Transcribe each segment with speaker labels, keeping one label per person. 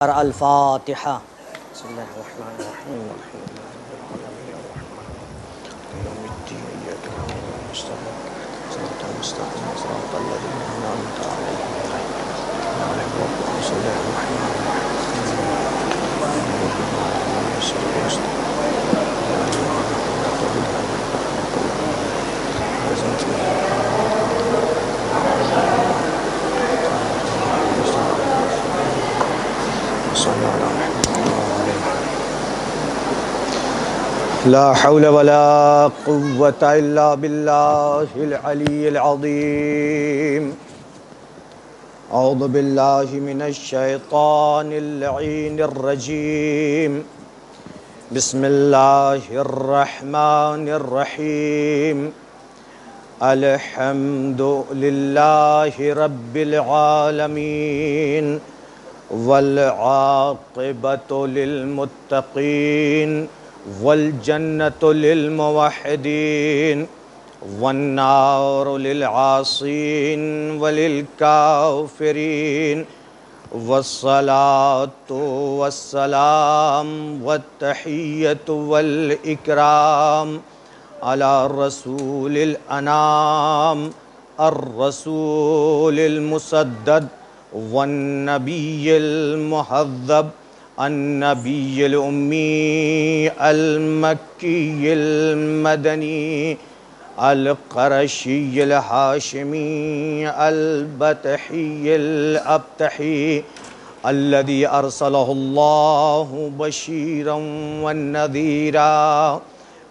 Speaker 1: الفاتحة. بسم الله الرحمن الرحيم. الحمد لله رب العالمين الرحمن الرحيم يوم الدين إياك نعبد وإياك نستعين صراط المستقيم صراط الذين أنعمت عليهم غير المغضوب عليهم. بسم الله الرحمن لا حول ولا قوة إلا بالله العلي العظيم. أعوذ بالله من الشيطان اللعين الرجيم. بسم الله الرحمن الرحيم. الحمد لله رب العالمين والعاقبة للمتقين والجنة للموحدين والنار للعاصين وللكافرين والصلاة والسلام والتحية والإكرام على رسول الأنام الرسول المسدد والنبي المهذب النبي الأمي المكي المدني القرشي الهاشمي البتحي الأبتحي الذي أرسله الله بشيرا ونذيرا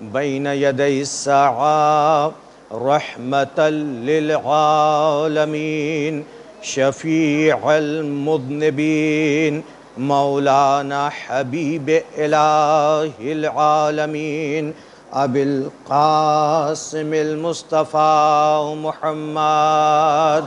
Speaker 1: بين يدي الساعة رحمة للعالمين شفيع المذنبين مولانا حبيب إله العالمين أبي القاسم المصطفى محمد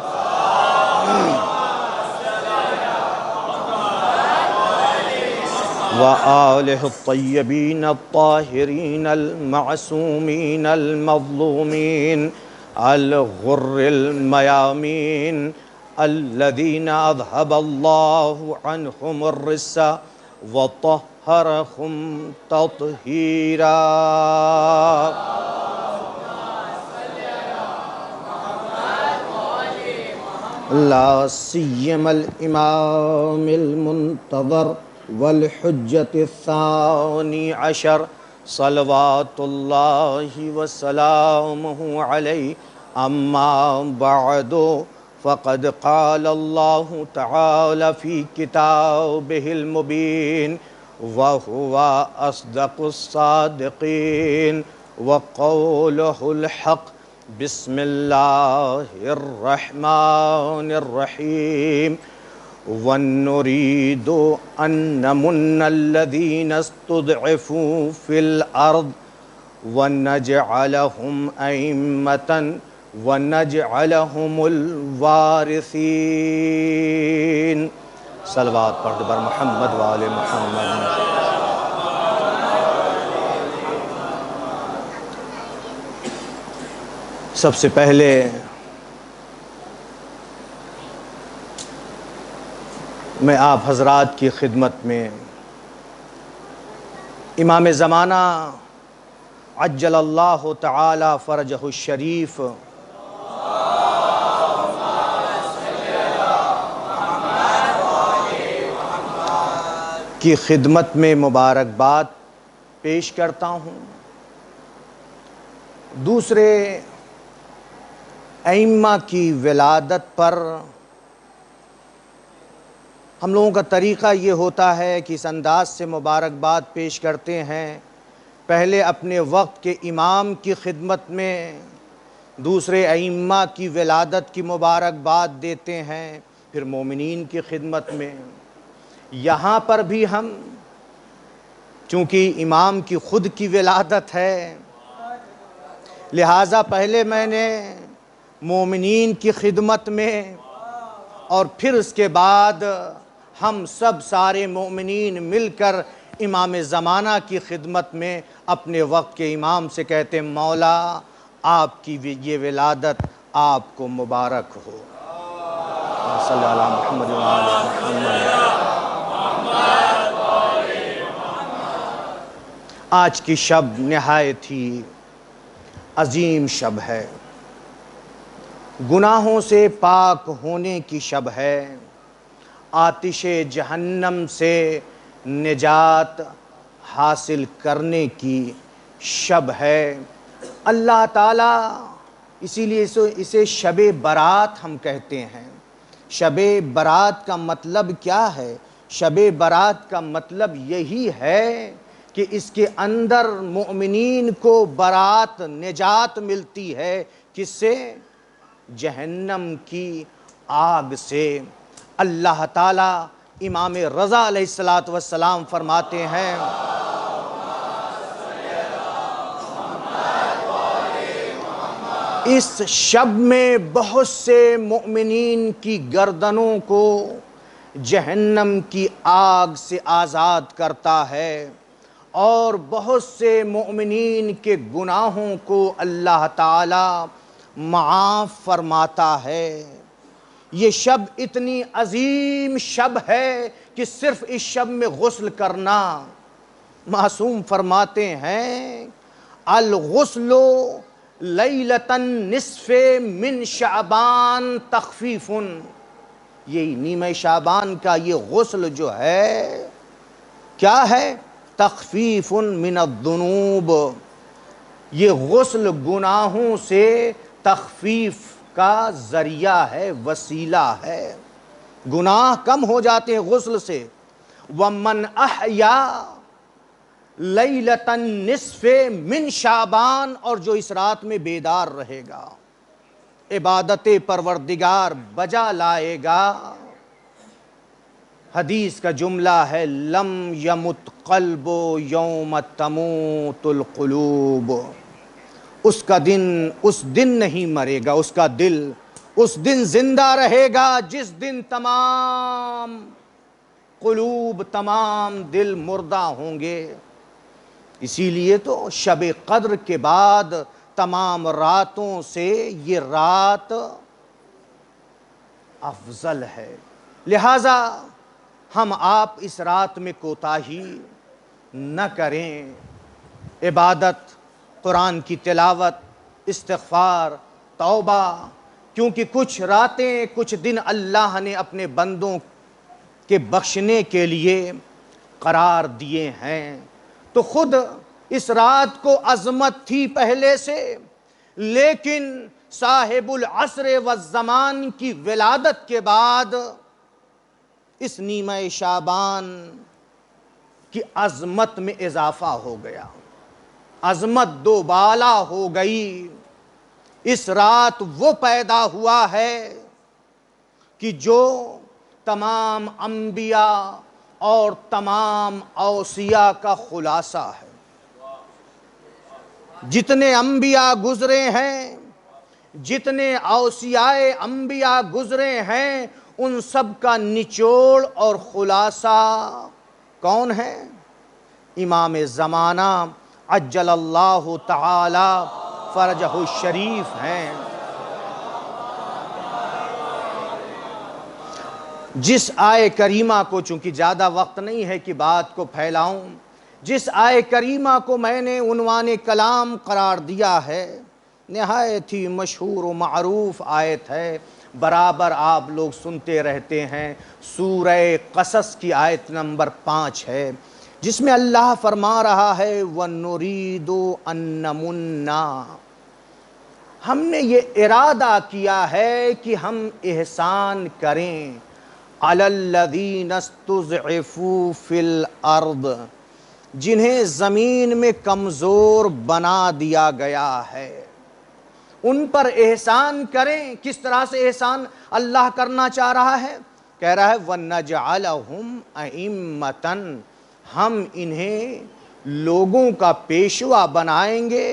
Speaker 1: وآله الطيبين الطاهرين المعصومين المظلومين الغر الميامين الذين أذهب الله عنهم الرجس وطهرهم تطهيرا. لا سيما الإمام المنتظر والحجة الثاني عشر صلوات الله وسلامه عليه. أما بعد فقد قال الله تعالى في كتابه المبين وهو أصدق الصادقين وقوله الحق. بسم الله الرحمن الرحيم. ونريد أن نمن الذين استضعفوا في الأرض ونجعلهم أئمة ونجعلهم الوارثين. صلوات پڑھ بر محمد وآل محمد. سب سے پہلے میں آپ حضرات کی خدمت میں امام زمانہ عجل اللہ تعالی فرجہ الشریف کی خدمت میں مبارکباد پیش کرتا ہوں. دوسرے ائمہ کی ولادت پر ہم لوگوں کا طریقہ یہ ہوتا ہے کہ اس انداز سے مبارکباد پیش کرتے ہیں. پہلے اپنے وقت کے امام کی خدمت میں دوسرے ائمہ کی ولادت کی مبارکباد دیتے ہیں، پھر مومنین کی خدمت میں. یہاں پر بھی ہم چونکہ امام کی خود کی ولادت ہے لہٰذا پہلے میں نے مومنین کی خدمت میں اور پھر اس کے بعد ہم سب سارے مومنین مل کر امام زمانہ کی خدمت میں اپنے وقت کے امام سے کہتے ہیں مولا آپ کی یہ ولادت آپ کو مبارک ہو. صلی اللہ علیہ محمد وآلہ محمد. آج کی شب نہایت ہی عظیم شب ہے، گناہوں سے پاک ہونے کی شب ہے، آتش جہنم سے نجات حاصل کرنے کی شب ہے۔ اللہ تعالیٰ اسی لیے اسے شب برات ہم کہتے ہیں۔ شب برات کا مطلب کیا ہے؟ شب برات کا مطلب یہی ہے کہ اس کے اندر مؤمنین کو برات، نجات ملتی ہے۔ کس سے؟ جہنم کی آگ سے۔ اللہ تعالیٰ امام رضا علیہ السلام فرماتے ہیں، اس شب میں بہت سے مؤمنین کی گردنوں کو جہنم کی آگ سے آزاد کرتا ہے، اور بہت سے مؤمنین کے گناہوں کو اللہ تعالیٰ معاف فرماتا ہے۔ یہ شب اتنی عظیم شب ہے کہ صرف اس شب میں غسل کرنا، معصوم فرماتے ہیں الغسل لیلۃ النصف من شعبان تخفیف، یہ نیمہ شعبان کا یہ غسل جو ہے کیا ہے؟ تخفیف من الذنوب، یہ غسل گناہوں سے تخفیف کا ذریعہ ہے، وسیلہ ہے، گناہ کم ہو جاتے ہیں غسل سے۔ وَمَنْ أَحْيَا لَيْلَةَ النِّصْفِ مِنْ شعبان، اور جو اس رات میں بیدار رہے گا، عبادت پروردگار بجا لائے گا، حدیث کا جملہ ہے لم یمت قلب یوم تموت القلوب، اس کا دن اس دن نہیں مرے گا، اس کا دل اس دن زندہ رہے گا جس دن تمام قلوب، تمام دل مردہ ہوں گے۔ اسی لیے تو شب قدر کے بعد تمام راتوں سے یہ رات افضل ہے، لہٰذا ہم آپ اس رات میں کوتاہی نہ کریں۔ عبادت، قرآن کی تلاوت، استغفار، توبہ، کیونکہ کچھ راتیں، کچھ دن اللہ نے اپنے بندوں کے بخشنے کے لیے قرار دیے ہیں۔ تو خود اس رات کو عظمت تھی پہلے سے، لیکن صاحب العصر والزمان کی ولادت کے بعد اس نیمہ شعبان کی عظمت میں اضافہ ہو گیا، عظمت دو بالا ہو گئی۔ اس رات وہ پیدا ہوا ہے کہ جو تمام انبیاء اور تمام اوصیاء کا خلاصہ ہے۔ جتنے انبیاء گزرے ہیں، جتنے اوصیاء انبیاء گزرے ہیں، ان سب کا نچوڑ اور خلاصہ کون ہے؟ امام زمانہ عجل اللہ تعالی فرجہ الشریف ہیں۔ جس آیے کریمہ کو، چونکہ زیادہ وقت نہیں ہے کہ بات کو پھیلاؤں، جس آیے کریمہ کو میں نے عنوان کلام قرار دیا ہے، نہایت ہی مشہور و معروف آیت ہے، برابر آپ لوگ سنتے رہتے ہیں، سورہ قصص کی آیت نمبر 5 ہے، جس میں اللہ فرما رہا ہے وَنُرِيدُ أَن نَّمُنَّ، ہم نے یہ ارادہ کیا ہے کہ ہم احسان کریں عَلَى الَّذِينَ اسْتُضْعِفُوا فِي الْأَرْضِ، جنہیں زمین میں کمزور بنا دیا گیا ہے، ان پر احسان کریں۔ کس طرح سے احسان اللہ کرنا چاہ رہا ہے؟ کہہ رہا ہے وَنَجْعَلَهُمْ أَئِمَّةً، ہم انہیں لوگوں کا پیشوا بنائیں گے،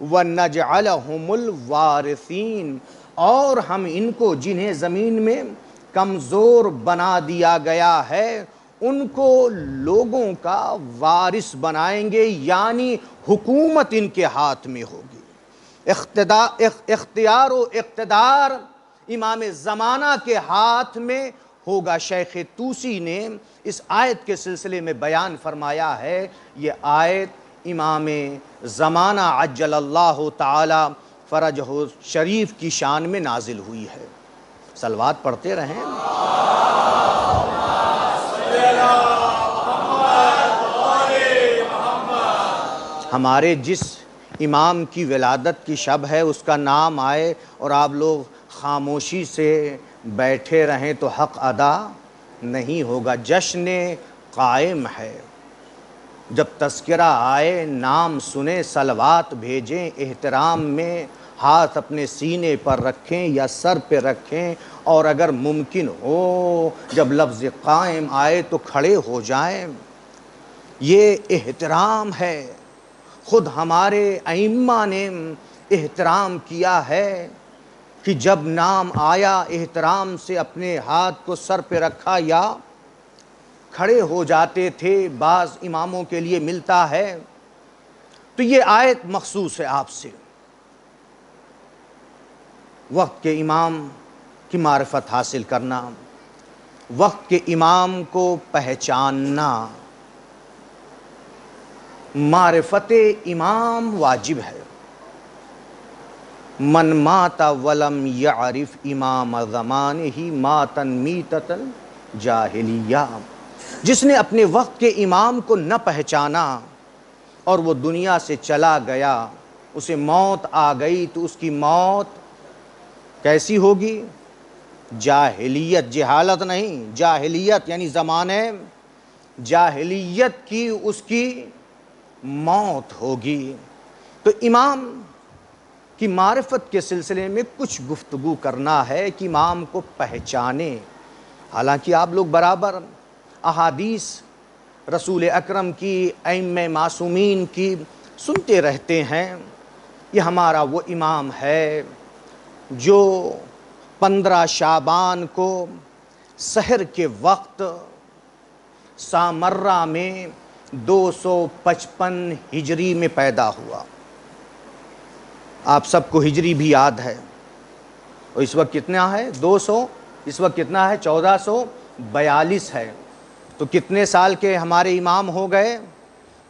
Speaker 1: وَنَجْعَلَهُمُ الْوَارِثِينَ، اور ہم ان کو جنہیں زمین میں کمزور بنا دیا گیا ہے ان کو لوگوں کا وارث بنائیں گے، یعنی حکومت ان کے ہاتھ میں ہوگی، اختیار و اقتدار امام زمانہ کے ہاتھ میں ہوگا۔ شیخ طوسی نے اس آیت کے سلسلے میں بیان فرمایا ہے، یہ آیت امام زمانہ عجل اللہ تعالی فرجہ شریف کی شان میں نازل ہوئی ہے۔ صلوات پڑھتے رہیں۔ ہمارے جس امام کی ولادت کی شب ہے اس کا نام آئے اور آپ لوگ خاموشی سے بیٹھے رہیں تو حق ادا نہیں ہوگا۔ جشن قائم ہے، جب تذکرہ آئے نام سنیں، صلوات بھیجیں، احترام میں ہاتھ اپنے سینے پر رکھیں یا سر پہ رکھیں، اور اگر ممکن ہو جب لفظ قائم آئے تو کھڑے ہو جائیں۔ یہ احترام ہے، خود ہمارے ائمہ نے احترام کیا ہے کہ جب نام آیا احترام سے اپنے ہاتھ کو سر پہ رکھا یا کھڑے ہو جاتے تھے۔ بعض اماموں کے لیے ملتا ہے، تو یہ آیت مخصوص ہے آپ سے۔ وقت کے امام کی معرفت حاصل کرنا، وقت کے امام کو پہچاننا، معرفت امام واجب ہے۔ من مات ولم یعرف امام زمانہ ماتً میتۃ الجاہلیہ، جس نے اپنے وقت کے امام کو نہ پہچانا اور وہ دنیا سے چلا گیا، اسے موت آ گئی تو اس کی موت کیسی ہوگی؟ جاہلیت، جہالت نہیں، جاہلیت یعنی زمانے جاہلیت کی اس کی موت ہوگی۔ تو امام کی معرفت کے سلسلے میں کچھ گفتگو کرنا ہے کہ امام کو پہچانے۔ حالانکہ آپ لوگ برابر احادیث رسول اکرم کی، ائمہ معصومین کی سنتے رہتے ہیں۔ یہ ہمارا وہ امام ہے جو 15 شعبان کو سحر کے وقت سامرہ میں 255 ہجری میں پیدا ہوا۔ آپ سب کو ہجری بھی یاد ہے، اور اس وقت کتنا ہے؟ 200، اس وقت کتنا ہے؟ 1442 ہے۔ تو کتنے سال کے ہمارے امام ہو گئے؟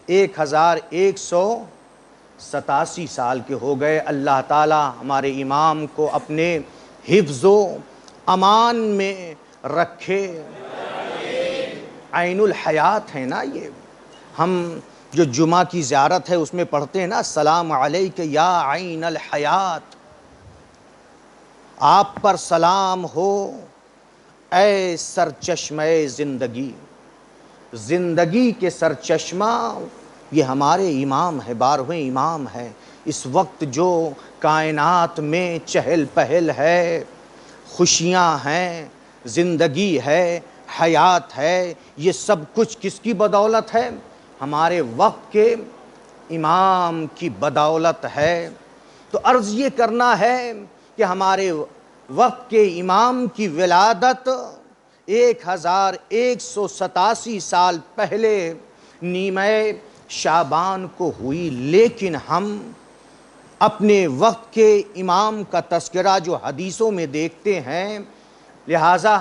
Speaker 1: 1187 سال کے ہو گئے۔ اللہ تعالی ہمارے امام کو اپنے حفظ و امان میں رکھے۔ عین الحیات ہے نا یہ، ہم جو جمعہ کی زیارت ہے اس میں پڑھتے ہیں نا، السلام علیک یا عین الحیات، آپ پر سلام ہو اے سرچشمہ زندگی، زندگی کے سرچشمہ یہ ہمارے امام ہے، 12ویں امام ہے۔ اس وقت جو کائنات میں چہل پہل ہے، خوشیاں ہیں، زندگی ہے، حیات ہے، یہ سب کچھ کس کی بدولت ہے؟ ہمارے وقت کے امام کی بدولت ہے۔ تو عرض یہ کرنا ہے کہ ہمارے وقت کے امام کی ولادت 1187 سال پہلے نیمہ شعبان کو ہوئی، لیکن ہم اپنے وقت کے امام کا تذکرہ جو حدیثوں میں دیکھتے ہیں، لہٰذا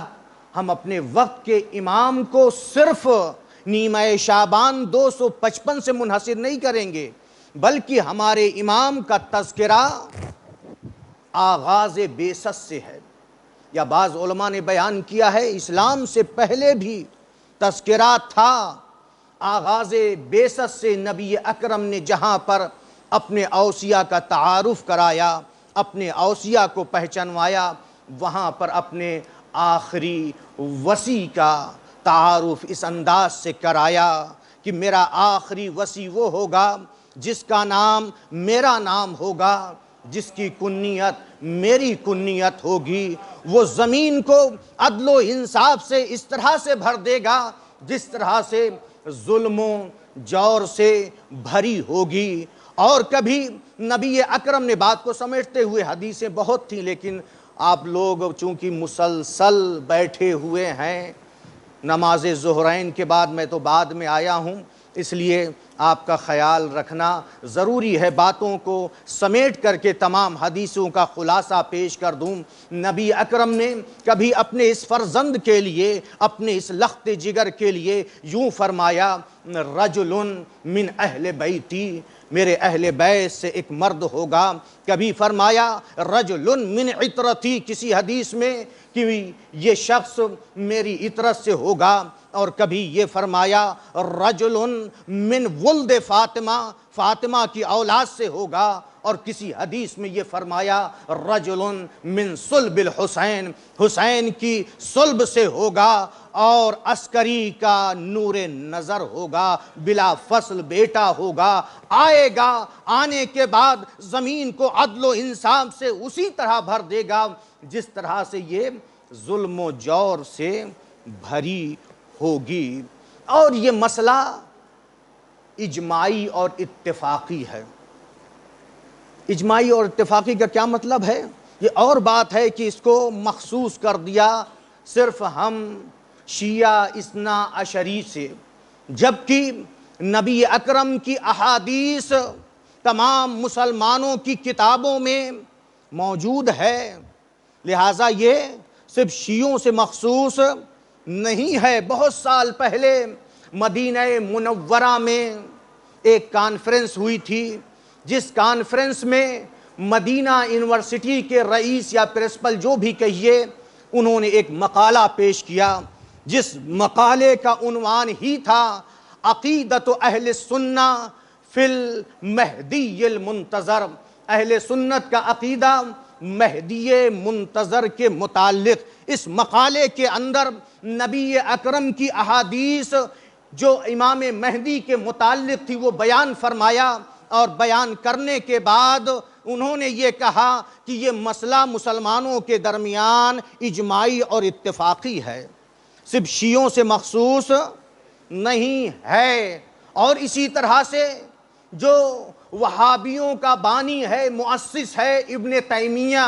Speaker 1: ہم اپنے وقت کے امام کو صرف نیمہ شعبان 255 سے منحصر نہیں کریں گے، بلکہ ہمارے امام کا تذکرہ آغاز بعثت سے ہے، یا بعض علماء نے بیان کیا ہے اسلام سے پہلے بھی تذکرہ تھا۔ آغاز بعثت سے نبی اکرم نے جہاں پر اپنے اوصیاء کا تعارف کرایا، اپنے اوصیاء کو پہچنوایا، وہاں پر اپنے آخری وصی کا تعارف اس انداز سے کرایا کہ میرا آخری وصی وہ ہوگا جس کا نام میرا نام ہوگا، جس کی کنیت میری کنیت ہوگی، وہ زمین کو عدل و انصاف سے اس طرح سے بھر دے گا جس طرح سے ظلم و جور سے بھری ہوگی۔ اور کبھی نبی اکرم نے بات کو سمیٹتے ہوئے، حدیثیں بہت تھیں لیکن آپ لوگ چونکہ مسلسل بیٹھے ہوئے ہیں، نماز ظہرین کے بعد میں تو بعد میں آیا ہوں، اس لیے آپ کا خیال رکھنا ضروری ہے۔ باتوں کو سمیٹ کر کے تمام حدیثوں کا خلاصہ پیش کر دوں۔ نبی اکرم نے کبھی اپنے اس فرزند کے لیے، اپنے اس لخت جگر کے لیے یوں فرمایا، رجل من اہل بیتی، میرے اہل بیت سے ایک مرد ہوگا۔ کبھی فرمایا رجل من عطرتی، کسی حدیث میں کہ یہ شخص میری عطرت سے ہوگا، اور کبھی یہ فرمایا رجل من ولد فاطمہ، فاطمہ کی اولاد سے ہوگا، اور کسی حدیث میں یہ فرمایا رجل من صلب الحسین، حسین کی صلب سے ہوگا، اور عسکری کا نور نظر ہوگا، بلا فصل بیٹا ہوگا، آئے گا، آنے کے بعد زمین کو عدل و انصاف سے اسی طرح بھر دے گا جس طرح سے یہ ظلم و جور سے بھری ہوگی۔ اور یہ مسئلہ اجماعی اور اتفاقی ہے۔ اجماعی اور اتفاقی کا کیا مطلب ہے؟ یہ اور بات ہے کہ اس کو مخصوص کر دیا صرف ہم شیعہ اثنا عشری سے، جبکہ نبی اکرم کی احادیث تمام مسلمانوں کی کتابوں میں موجود ہے، لہٰذا یہ صرف شیعوں سے مخصوص نہیں ہے۔ بہت سال پہلے مدینہ منورہ میں ایک کانفرنس ہوئی تھی، جس کانفرنس میں مدینہ یونیورسٹی کے رئیس یا پرنسپل جو بھی کہیے، انہوں نے ایک مقالہ پیش کیا، جس مقالے کا عنوان ہی تھا عقیدۃ اہل سنہ فی المہدی المنتظر، اہل سنت کا عقیدہ مہدی منتظر کے متعلق۔ اس مقالے کے اندر نبی اکرم کی احادیث جو امام مہدی کے متعلق تھی وہ بیان فرمایا، اور بیان کرنے کے بعد انہوں نے یہ کہا کہ یہ مسئلہ مسلمانوں کے درمیان اجماعی اور اتفاقی ہے، صرف شیعوں سے مخصوص نہیں ہے۔ اور اسی طرح سے جو وہابیوں کا بانی ہے، مؤسس ہے ابن تیمیہ،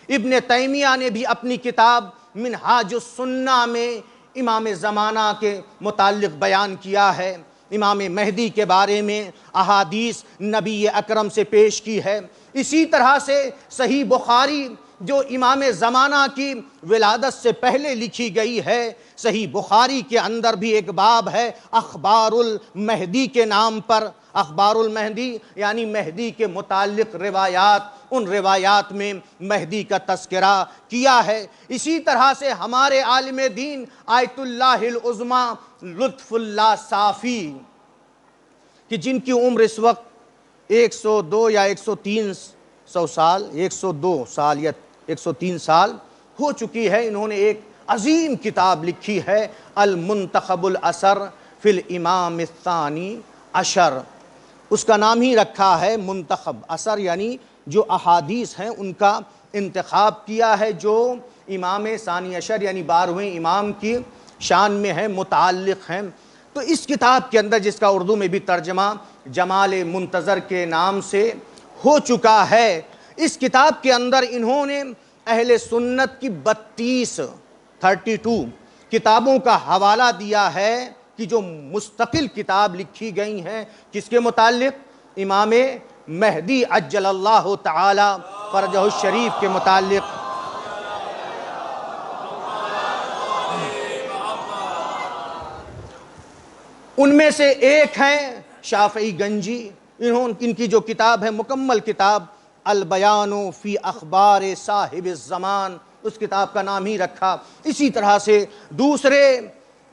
Speaker 1: ابن تیمیہ نے بھی اپنی کتاب منہاج السنہ میں امام زمانہ کے متعلق بیان کیا ہے، امام مہدی کے بارے میں احادیث نبی اکرم سے پیش کی ہے۔ اسی طرح سے صحیح بخاری جو امام زمانہ کی ولادت سے پہلے لکھی گئی ہے، صحیح بخاری کے اندر بھی ایک باب ہے اخبار المہدی کے نام پر، اخبار المہدی یعنی مہدی کے متعلق روایات، ان روایات میں مہدی کا تذکرہ کیا ہے۔ اسی طرح سے ہمارے عالم دین آیت اللہ العظمیٰ لطف اللہ صافی، کہ جن کی عمر اس وقت 102 یا 103 سال، 102 سال یا 103 سال ہو چکی ہے، انہوں نے ایک عظیم کتاب لکھی ہے المنتخب الاثر فی الامام الثانی عشر، اس کا نام ہی رکھا ہے منتخب اثر، یعنی جو احادیث ہیں ان کا انتخاب کیا ہے جو امام ثانی عشر یعنی 12ویں امام کی شان میں ہیں، متعلق ہیں۔ تو اس کتاب کے اندر، جس کا اردو میں بھی ترجمہ جمال منتظر کے نام سے ہو چکا ہے، اس کتاب کے اندر انہوں نے اہل سنت کی 32 کتابوں کا حوالہ دیا ہے کہ جو مستقل کتاب لکھی گئی ہیں کس کے متعلق؟ امام مہدی عجل اللہ تعالی فرجہ الشریف کے متعلق۔ ان میں سے ایک ہیں شافعی گنجی، ان کی جو کتاب ہے مکمل کتاب البیان فی اخبار صاحب الزمان، اس کتاب کا نام ہی رکھا۔ اسی طرح سے دوسرے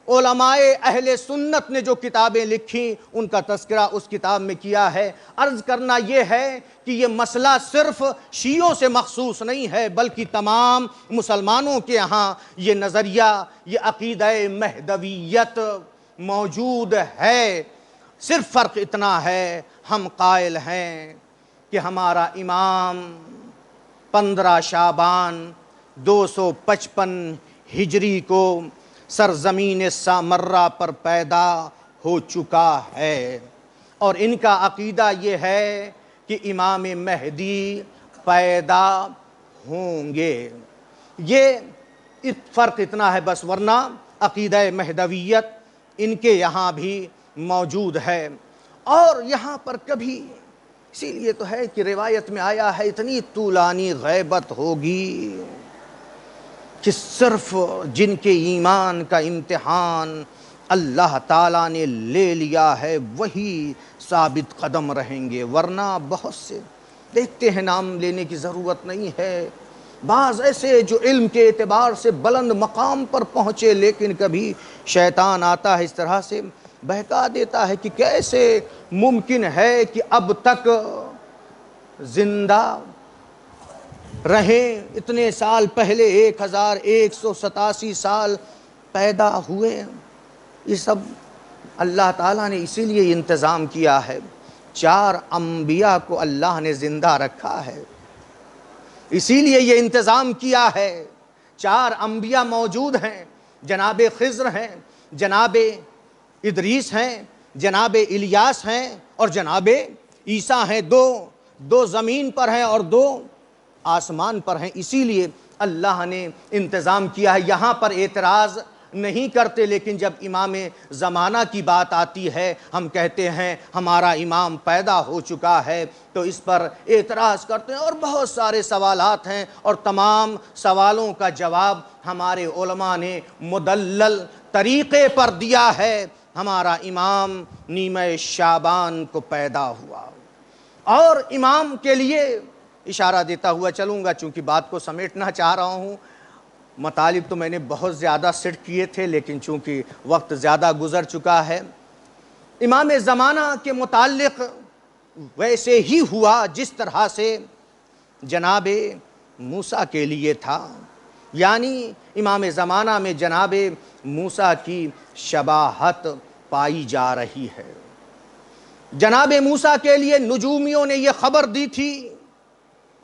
Speaker 1: علماء اہل سنت نے جو کتابیں لکھی ان کا تذکرہ اس کتاب میں کیا ہے۔ عرض کرنا یہ ہے کہ یہ مسئلہ صرف شیعوں سے مخصوص نہیں ہے، بلکہ تمام مسلمانوں کے ہاں یہ نظریہ، یہ عقیدہ مہدویت موجود ہے۔ صرف فرق اتنا ہے، ہم قائل ہیں کہ ہمارا امام 15 شعبان 255 ہجری کو سرزمین سامرہ پر پیدا ہو چکا ہے، اور ان کا عقیدہ یہ ہے کہ امام مہدی پیدا ہوں گے۔ یہ فرق اتنا ہے بس، ورنہ عقیدہ مہدویت ان کے یہاں بھی موجود ہے۔ اور یہاں پر کبھی، اسی لیے تو ہے کہ روایت میں آیا ہے اتنی طولانی غیبت ہوگی کہ صرف جن کے ایمان کا امتحان اللہ تعالیٰ نے لے لیا ہے وہی ثابت قدم رہیں گے، ورنہ بہت سے دیکھتے ہیں، نام لینے کی ضرورت نہیں ہے، بعض ایسے جو علم کے اعتبار سے بلند مقام پر پہنچے، لیکن کبھی شیطان آتا ہے اس طرح سے بہکا دیتا ہے کہ کیسے ممکن ہے کہ اب تک زندہ رہیں، اتنے سال پہلے 1187 سال پیدا ہوئے۔ یہ سب اللہ تعالیٰ نے اسی لیے انتظام کیا ہے، 4 انبیاء کو اللہ نے زندہ رکھا ہے، اسی لیے یہ انتظام کیا ہے۔ 4 انبیاء موجود ہیں، جناب خضر ہیں، جناب ادریس ہیں، جناب الیاس ہیں اور جناب عیسیٰ ہیں۔ دو زمین پر ہیں اور 2 آسمان پر ہیں، اسی لیے اللہ نے انتظام کیا ہے۔ یہاں پر اعتراض نہیں کرتے، لیکن جب امام زمانہ کی بات آتی ہے، ہم کہتے ہیں ہمارا امام پیدا ہو چکا ہے، تو اس پر اعتراض کرتے ہیں اور بہت سارے سوالات ہیں، اور تمام سوالوں کا جواب ہمارے علماء نے مدلل طریقے پر دیا ہے۔ ہمارا امام نیمہ شعبان کو پیدا ہوا، اور امام کے لیے اشارہ دیتا ہوا چلوں گا، چونکہ بات کو سمیٹنا چاہ رہا ہوں۔ مطالب تو میں نے بہت زیادہ سیٹ کیے تھے، لیکن چونکہ وقت زیادہ گزر چکا ہے، امام زمانہ کے متعلق ویسے ہی ہوا جس طرح سے جناب موسیٰ کے لیے تھا، یعنی امام زمانہ میں جناب موسیٰ کی شباہت پائی جا رہی ہے۔ جناب موسیٰ کے لیے نجومیوں نے یہ خبر دی تھی،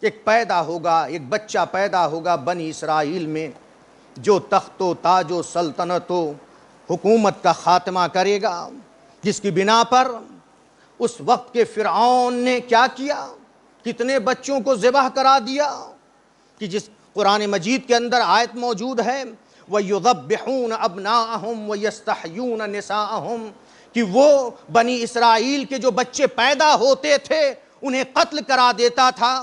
Speaker 1: ایک پیدا ہوگا، ایک بچہ پیدا ہوگا بنی اسرائیل میں، جو تخت و تاج و سلطنت و حکومت کا خاتمہ کرے گا، جس کی بنا پر اس وقت کے فرعون نے کیا کیا، کتنے بچوں کو ذبح کرا دیا، کہ جس قرآن مجید کے اندر آیت موجود ہے وَيُذَبِّحُونَ أَبْنَاءَهُمْ وَيَسْتَحْيُونَ نِسَاءَهُمْ، کہ وہ بنی اسرائیل کے جو بچے پیدا ہوتے تھے انہیں قتل کرا دیتا تھا،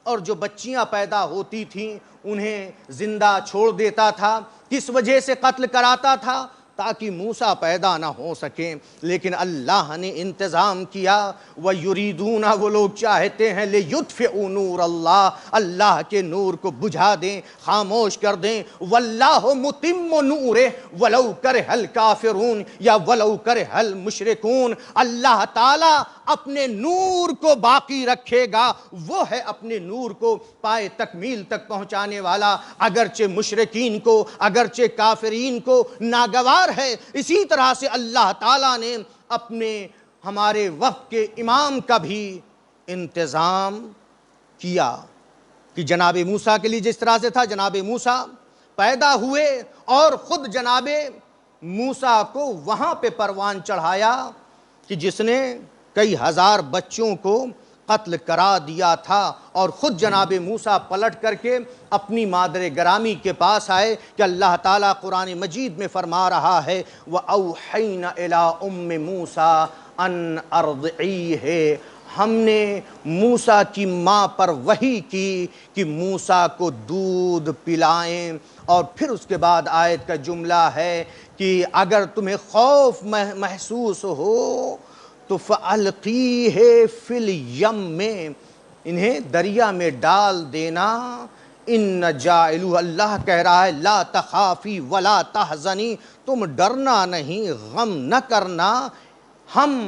Speaker 1: اور جو بچیاں پیدا ہوتی تھیں انہیں زندہ چھوڑ دیتا تھا۔ کس وجہ سے قتل کراتا تھا؟ تاکہ موسیٰ پیدا نہ ہو سکیں، لیکن اللہ نے انتظام کیا۔ وَيُرِيدُونَ، وہ لوگ چاہتے ہیں، لِيُطْفِئُوا نُورَ اللَّهِ، اللہ کے نور کو بجھا دیں، خاموش کر دیں۔ وَاللَّهُ مُتِمُّ نُورِهِ وَلَوْ كَرِهَ الْكَافِرُونَ، یا وَلَوْ كَرِهَ الْمُشْرِكُونَ، اللہ تعالیٰ اپنے نور کو باقی رکھے گا، وہ ہے اپنے نور کو پائے تکمیل تک پہنچانے والا، اگرچہ مشرکین کو، اگرچہ کافرین کو ناگوار ہے۔ اسی طرح سے اللہ تعالیٰ نے اپنے ہمارے وقت کے امام کا بھی انتظام کیا، کہ جناب موسیٰ کے لیے جس طرح سے تھا، جناب موسیٰ پیدا ہوئے اور خود جناب موسیٰ کو وہاں پہ پروان چڑھایا کہ جس نے کئی ہزار بچوں کو قتل کرا دیا تھا، اور خود جناب موسیٰ پلٹ کر کے اپنی مادر گرامی کے پاس آئے، کہ اللہ تعالیٰ قرآن مجید میں فرما رہا ہے وَأَوْحَيْنَا إِلَىٰ أُمِّ مُوسَىٰ أَنْ أَرْضِعِيهِ، ہم نے موسیٰ کی ماں پر وحی کی کہ موسیٰ کو دودھ پلائیں، اور پھر اس کے بعد آیت کا جملہ ہے کہ اگر تمہیں خوف محسوس ہو تو فَأَلْقِيهِ فِي الْيَمِّ، انہیں دریا میں ڈال دینا، ان جَاعِلُوهُ، اللہ کہہ رہا ہے لا تخافی ولا تحزنی، تم ڈرنا نہیں، غم نہ کرنا، ہم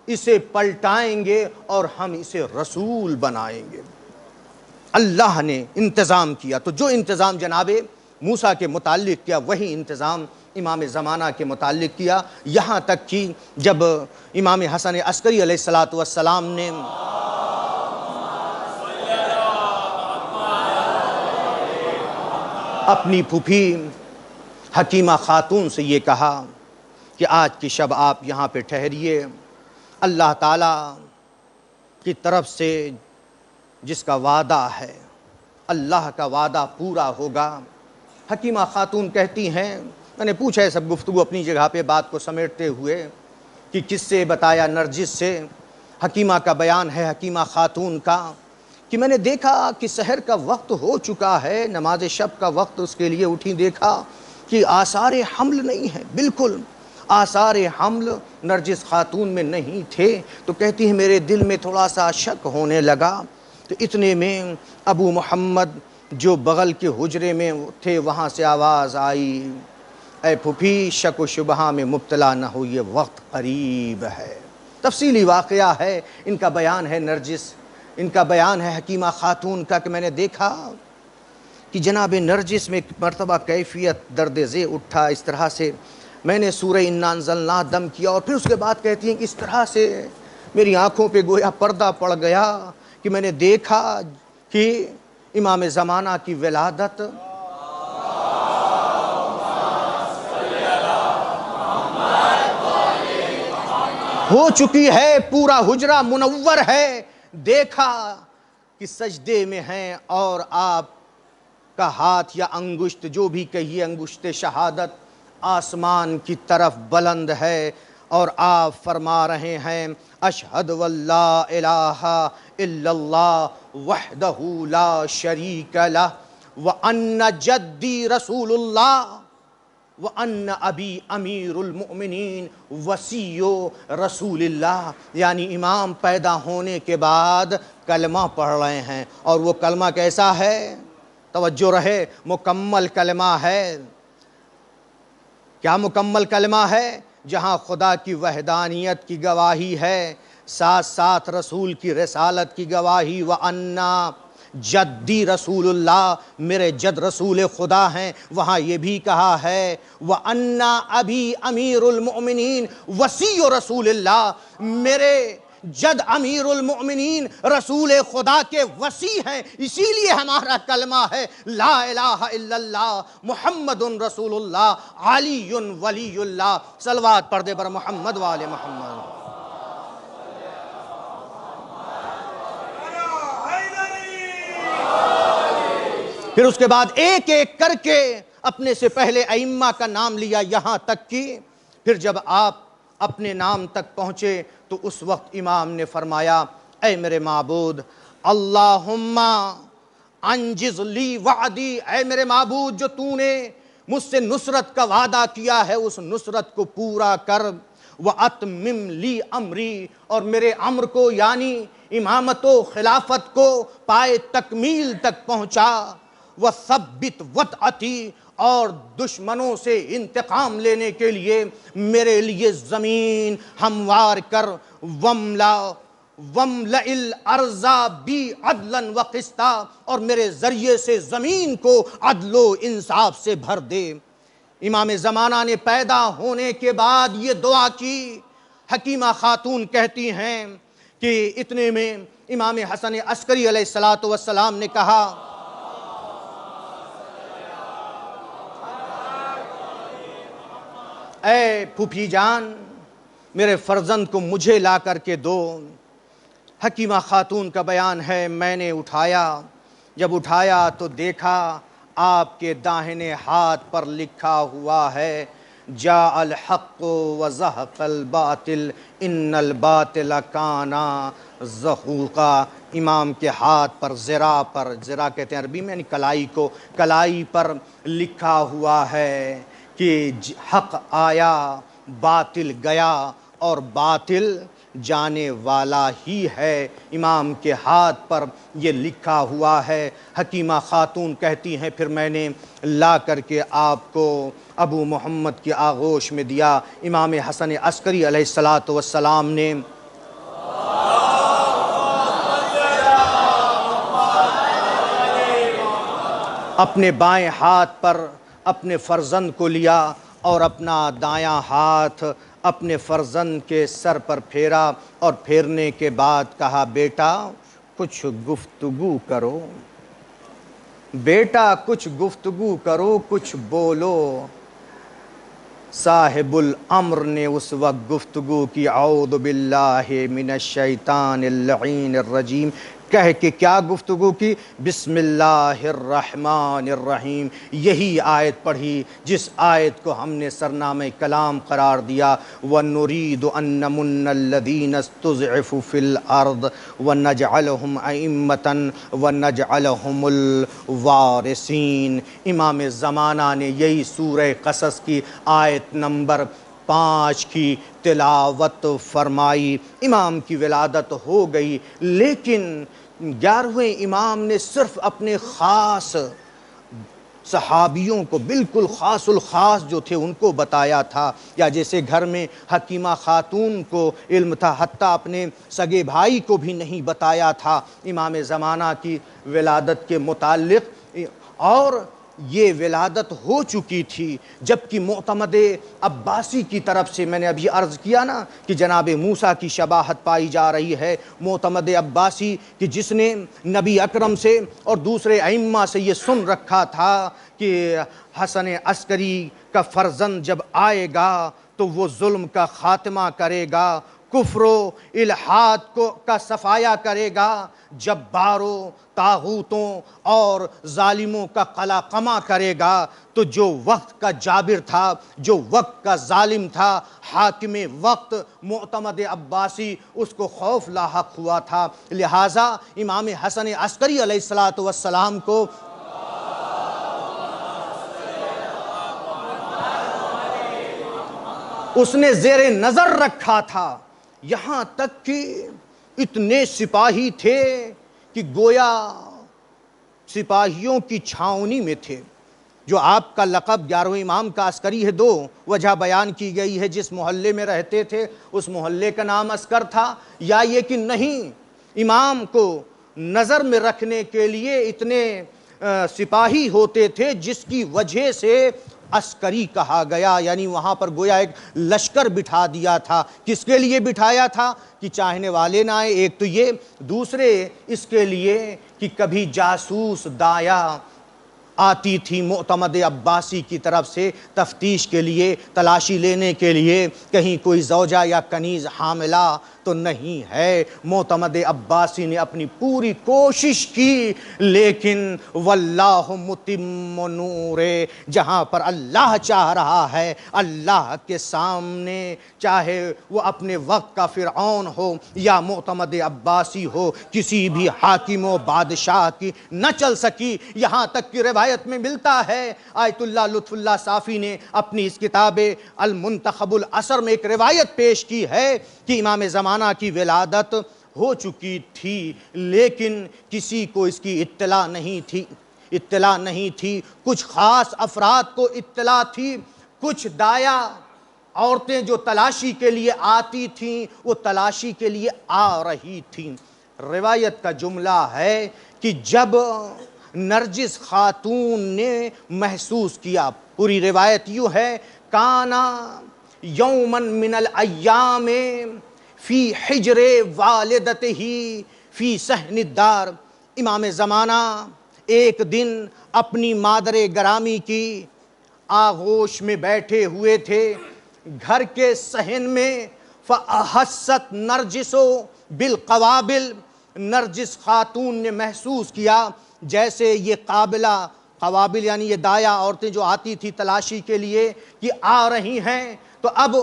Speaker 1: اسے پلٹائیں گے اور ہم اسے رسول بنائیں گے۔ اللہ نے انتظام کیا، تو جو انتظام جناب موسیٰ کے متعلق کیا وہی انتظام امام زمانہ کے متعلق کیا، یہاں تک کہ جب امام حسن عسکری علیہ السلام نے اپنی پھوپھی حکیمہ خاتون سے یہ کہا کہ آج کی شب آپ یہاں پہ ٹھہریے، اللہ تعالیٰ کی طرف سے جس کا وعدہ ہے اللہ کا وعدہ پورا ہوگا۔ حکیمہ خاتون کہتی ہیں، میں نے پوچھا ہے سب گفتگو اپنی جگہ پہ بات کو سمیٹتے ہوئے، کہ کس سے بتایا نرجس سے، حکیمہ کا بیان ہے، حکیمہ خاتون کا، کہ میں نے دیکھا کہ سحر کا وقت ہو چکا ہے، نماز شب کا وقت اس کے لیے اٹھی، دیکھا کہ آثار حمل نہیں ہے، بالکل آثار حمل نرجس خاتون میں نہیں تھے۔ تو کہتی ہے میرے دل میں تھوڑا سا شک ہونے لگا، تو اتنے میں ابو محمد جو بغل کے حجرے میں تھے وہاں سے آواز آئی، اے پھوپھی شک و شبہ میں مبتلا نہ ہو، یہ وقت قریب ہے۔ تفصیلی واقعہ ہے، ان کا بیان ہے نرجس، ان کا بیان ہے حکیمہ خاتون کا کہ میں نے دیکھا کہ جناب نرجس میں ایک مرتبہ کیفیت درد ذیل اٹھا، اس طرح سے میں نے سورہ انا انزلناہ دم کیا، اور پھر اس کے بعد کہتی ہیں کہ اس طرح سے میری آنکھوں پہ گویا پردہ پڑ گیا کہ میں نے دیکھا کہ امام زمانہ کی ولادت ہو چکی ہے، پورا حجرہ منور ہے، دیکھا کہ سجدے میں ہیں اور آپ کا ہاتھ یا انگشت جو بھی کہیے، انگشت شہادت آسمان کی طرف بلند ہے، اور آپ فرما رہے ہیں اشہد واللہ الہ الا اللہ وحدہ لا شریک لہ وان جدی رسول اللہ وَأَنَّ أَبِي أَمِيرُ الْمُؤْمِنِينَ وَسِيُّ رسول اللہ، یعنی امام پیدا ہونے کے بعد کلمہ پڑھ رہے ہیں، اور وہ کلمہ کیسا ہے؟ توجہ رہے، مکمل کلمہ ہے۔ کیا مکمل کلمہ ہے؟ جہاں خدا کی وحدانیت کی گواہی ہے، ساتھ ساتھ رسول کی رسالت کی گواہی، وَأَنَّ جدی رسول اللہ، میرے جد رسول خدا ہیں، وہاں یہ بھی کہا ہے وَأَنَّ أَبِي أَمِيرُ الْمُؤْمِنِينَ وَسِيُّ رسول اللہ، میرے جد امیر المؤمنین رسول خدا کے وصی ہیں، اسی لیے ہمارا کلمہ ہے لا الہ الا اللہ محمد رسول اللہ علی ولی اللہ۔ صلوات پڑھ دے بر محمد وآل محمد۔ پھر اس کے بعد ایک ایک کر کے اپنے سے پہلے ائمہ کا نام لیا، یہاں تک کہ پھر جب آپ اپنے نام تک پہنچے تو اس وقت امام نے فرمایا اے میرے معبود اللہم انجز لی وعدی، اے میرے معبود جو تو نے مجھ سے نصرت کا وعدہ کیا ہے اس نصرت کو پورا کر، وَأَتْمِمْ لِي أَمْرِي، اور میرے امر کو یعنی امامت و خلافت کو پائے تکمیل تک پہنچا، وَثَبِّتْ وَطْعَتِي، اور دشمنوں سے انتقام لینے کے لیے میرے لیے زمین ہموار کر، وَمْلَئِ الْأَرْضَ بِي عَدْلًا وَقِسْطًا، اور میرے ذریعے سے زمین کو عدل و انصاف سے بھر دے۔ امام زمانہ نے پیدا ہونے کے بعد یہ دعا کی۔ حکیمہ خاتون کہتی ہیں کہ اتنے میں امام حسن عسکری علیہ السلام نے کہا اے پھوپھی جان میرے فرزند کو مجھے لا کر کے دو۔ حکیمہ خاتون کا بیان ہے میں نے اٹھایا، جب اٹھایا تو دیکھا آپ کے داہنے ہاتھ پر لکھا ہوا ہے جاء الحق وزہق الباطل ان الباطل کان زہوقا۔ امام کے ہاتھ پر زرا کہتے ہیں عربی میں یعنی کلائی کو، کلائی پر لکھا ہوا ہے کہ حق آیا باطل گیا اور باطل جانے والا ہی ہے۔ امام کے ہاتھ پر یہ لکھا ہوا ہے۔ حکیمہ خاتون کہتی ہیں پھر میں نے لا کر کے آپ کو ابو محمد کی آغوش میں دیا۔ امام حسن عسکری علیہ السلام نے اپنے بائیں ہاتھ پر اپنے فرزند کو لیا اور اپنا دایاں ہاتھ اپنے فرزند کے سر پر پھیرا، اور پھیرنے کے بعد کہا بیٹا کچھ گفتگو کرو، بیٹا کچھ گفتگو کرو، کچھ بولو۔ صاحب الامر نے اس وقت گفتگو کی اعوذ باللہ من الشیطان اللعین الرجیم، کہہ کے کیا گفتگو کی؟ بسم اللہ الرحمن الرحیم، یہی آیت پڑھی جس آیت کو ہم نے سرنامہ کلام قرار دیا، وَنُرِيدُ أَن نَّمُنَّ الَّذِينَ اسْتُضْعِفُوا فِي الْأَرْضِ وَنَجْعَلَهُمْ أَئِمَّةً وَنَجْعَلَهُمُ الْوَارِثِينَ۔ امام زمانہ نے یہی سورہ قصص کی آیت نمبر 5 کی تلاوت فرمائی۔ امام کی ولادت ہو گئی، لیکن 11ویں امام نے صرف اپنے خاص صحابیوں کو، بالکل خاص الخاص جو تھے ان کو بتایا تھا، یا جیسے گھر میں حکیمہ خاتون کو علم تھا، حتیٰ اپنے سگے بھائی کو بھی نہیں بتایا تھا امام زمانہ کی ولادت کے متعلق۔ اور یہ ولادت ہو چکی تھی جبکہ معتمد عباسی کی طرف سے، میں نے ابھی عرض کیا نا کہ جناب موسیٰ کی شباہت پائی جا رہی ہے، معتمد عباسی کہ جس نے نبی اکرم سے اور دوسرے ائمہ سے یہ سن رکھا تھا کہ حسن عسکری کا فرزند جب آئے گا تو وہ ظلم کا خاتمہ کرے گا، کفر و الحاد کا صفایا کرے گا، جباروں، طاغوتوں اور ظالموں کا قلع قمع کرے گا۔ تو جو وقت کا جابر تھا، جو وقت کا ظالم تھا، حاکم وقت معتمد عباسی، اس کو خوف لاحق ہوا تھا، لہٰذا امام حسن عسکری علیہ السلام کو اس نے زیر نظر رکھا تھا۔ یہاں تک کہ اتنے سپاہی تھے کہ گویا سپاہیوں کی چھاؤنی میں تھے۔ جو آپ کا لقب 11ویں امام کا عسکری ہے، 2 وجہ بیان کی گئی ہے۔ جس محلے میں رہتے تھے اس محلے کا نام عسکر تھا، یا یہ کہ نہیں امام کو نظر میں رکھنے کے لیے اتنے سپاہی ہوتے تھے جس کی وجہ سے عسکری کہا گیا، یعنی وہاں پر گویا ایک لشکر بٹھا دیا تھا۔ کس کے لیے بٹھایا تھا؟ کہ چاہنے والے نہ آئے، ایک تو یہ، دوسرے اس کے لیے کہ کبھی جاسوس دایا آتی تھی معتمد عباسی کی طرف سے تفتیش کے لیے، تلاشی لینے کے لیے، کہیں کوئی زوجہ یا کنیز حاملہ تو نہیں ہے۔ معتمد عباسی نے اپنی پوری کوشش کی، لیکن واللہ متم نورے، جہاں پر اللہ چاہ رہا ہے، اللہ کے سامنے چاہے وہ اپنے وقت کا فرعون ہو یا معتمد عباسی ہو، کسی بھی حاکم و بادشاہ کی نہ چل سکی۔ یہاں تک کہ روایت میں ملتا ہے، آیت اللہ لطف اللہ صافی نے اپنی اس کتاب المنتخب العصر میں ایک روایت پیش کی ہے کہ امام زمانہ کی ولادت ہو چکی تھی، لیکن کسی کو اس کی اطلاع نہیں تھی۔ کچھ خاص افراد کو اطلاع تھی، کچھ دایا عورتیں جو تلاشی کے لیے آتی تھیں وہ تلاشی کے لیے آ رہی تھیں۔ روایت کا جملہ ہے کہ جب نرجس خاتون نے محسوس کیا، پوری روایت یوں ہے، کانا یومن من الایام فی حجر والدتہ فی صحن الدار، امام زمانہ ایک دن اپنی مادر گرامی کی آغوش میں بیٹھے ہوئے تھے گھر کے صحن میں، فَأَحَسَّتْ نَرْجِسُ بِالْقَوَابِلِ، نرجس خاتون نے محسوس کیا جیسے یہ قوابل یعنی یہ دایا عورتیں جو آتی تھی تلاشی کے لیے کہ آ رہی ہیں۔ تو اب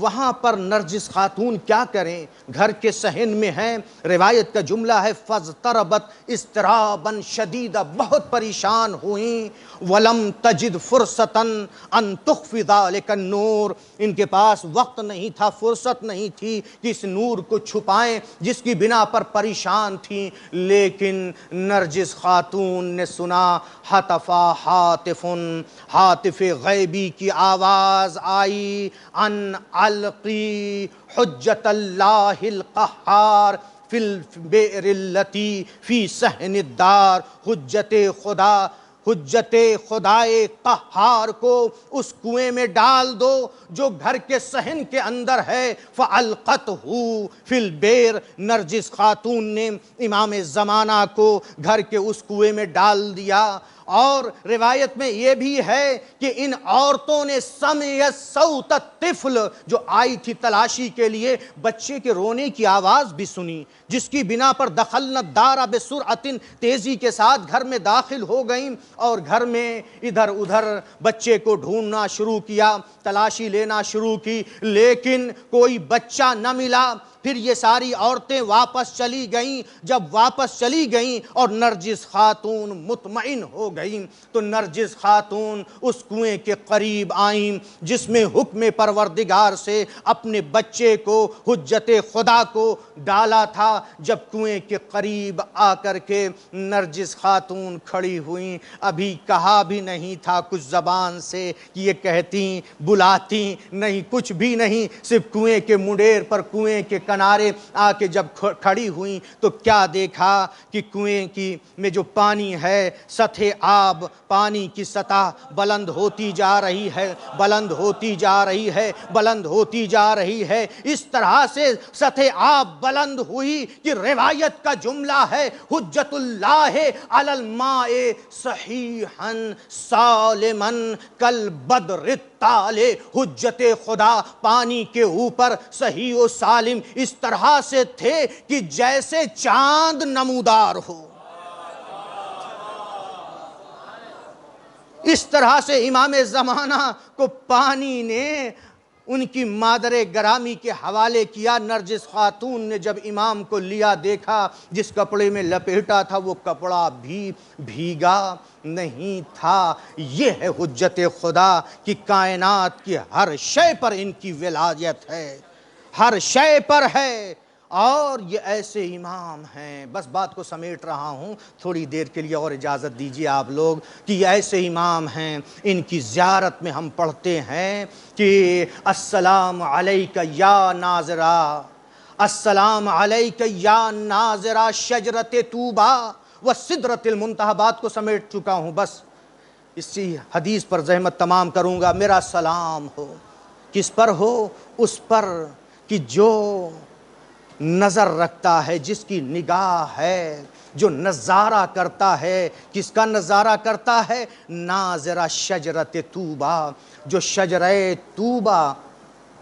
Speaker 1: وہاں پر نرجس خاتون کیا کریں، گھر کے صحن میں ہیں۔ روایت کا جملہ ہے فَاضْطَرَبَتْ اضْطِرَابًا شَدِيدًا، بہت پریشان ہوئیں، وَلَمْ تَجِدْ فُرْصَةً أَن تُخْفِي ذَلِكَ النُّورِ، ان کے پاس وقت نہیں تھا، فرصت نہیں تھی کہ اس نور کو چھپائیں جس کی بنا پر پریشان تھیں۔ لیکن نرجس خاتون نے سنا حَتَفَا حَاتِفٌ، حاتف غیبی کی آواز آئی، ان القی حجت اللہ القہار فی البئر التی فی صحن الدار، حجت خدائے قہار کو اس کنویں میں ڈال دو جو گھر کے صحن کے اندر ہے۔ فَأَلْقَتْهُ فِي الْبِئْرِ، نرجس خاتون نے امام زمانہ کو گھر کے اس کنویں میں ڈال دیا، اور روایت میں یہ بھی ہے کہ ان عورتوں نے سمعت صوت الطفل، جو آئی تھی تلاشی کے لیے، بچے کے رونے کی آواز بھی سنی، جس کی بنا پر دخلنا الدار بسرعۃ، تیزی کے ساتھ گھر میں داخل ہو گئیں اور گھر میں ادھر ادھر بچے کو ڈھونڈنا شروع کیا، تلاشی لینا شروع کی، لیکن کوئی بچہ نہ ملا۔ پھر یہ ساری عورتیں واپس چلی گئیں۔ جب واپس چلی گئیں اور نرجس خاتون مطمئن ہو گئیں تو نرجس خاتون اس کنویں کے قریب آئیں جس میں حکم پروردگار سے اپنے بچے کو، حجت خدا کو ڈالا تھا۔ جب کنویں کے قریب آ کر کے نرجس خاتون کھڑی ہوئیں، ابھی کہا بھی نہیں تھا کچھ زبان سے کہ یہ کہتی بلاتی نہیں، کچھ بھی نہیں، صرف کنویں کے منڈیر پر، کنویں کے کنارے آ کے جب کھڑی ہوئیں تو کیا دیکھا کہ کنویں کی میں جو پانی ہے، سطح آب، پانی کی سطح بلند ہوتی جا رہی ہے، بلند ہوتی جا رہی ہے، بلند ہوتی جا رہی ہے۔ اس طرح سے سطح آب بلند ہوئی کہ روایت کا جملہ ہے حجت اللہ علی الماء صحیحا سالما کالبدر الطالع، حجت خدا پانی کے اوپر صحیح و سالم اس طرح سے تھے کہ جیسے چاند نمودار ہو۔ اس طرح سے امام زمانہ کو پانی نے ان کی مادر گرامی کے حوالے کیا۔ نرجس خاتون نے جب امام کو لیا، دیکھا جس کپڑے میں لپیٹا تھا وہ کپڑا بھی بھیگا نہیں تھا۔ یہ ہے حجت خدا کہ کائنات کی ہر شے پر ان کی ولایت ہے، ہر شے پر ہے، اور یہ ایسے امام ہیں۔ بس بات کو سمیٹ رہا ہوں، تھوڑی دیر کے لیے اور اجازت دیجیے آپ لوگ، کہ یہ ایسے امام ہیں۔ ان کی زیارت میں ہم پڑھتے ہیں کہ السلام علیک یا ناظرہ، السلام علیک یا ناظرہ شجرت طوبیٰ و سدرۃ المنتہیٰ۔ بات کو سمیٹ چکا ہوں، بس اسی حدیث پر زحمت تمام کروں گا۔ میرا سلام ہو، کس پر ہو؟ اس پر کہ جو نظر رکھتا ہے، جس کی نگاہ ہے، جو نظارہ کرتا ہے۔ کس کا نظارہ کرتا ہے؟ ناظرہ شجرت طوبیٰ، جو شجرہ طوبیٰ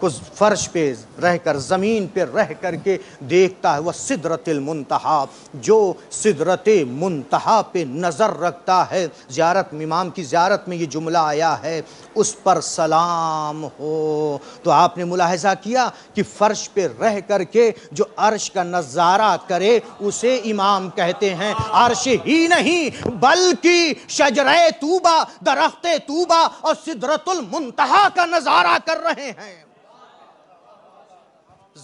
Speaker 1: کو فرش پہ رہ کر، زمین پہ رہ کر کے دیکھتا ہے۔ وہ سدرۃ المنتہیٰ، جو سدرت منتہیٰ پہ نظر رکھتا ہے۔ زیارت امام کی زیارت میں یہ جملہ آیا ہے، اس پر سلام ہو۔ تو آپ نے ملاحظہ کیا کہ فرش پہ رہ کر کے جو عرش کا نظارہ کرے اسے امام کہتے ہیں۔ عرش ہی نہیں بلکہ شجرہ طوبیٰ، درخت طوبیٰ اور سدرۃ المنتہیٰ کا نظارہ کر رہے ہیں،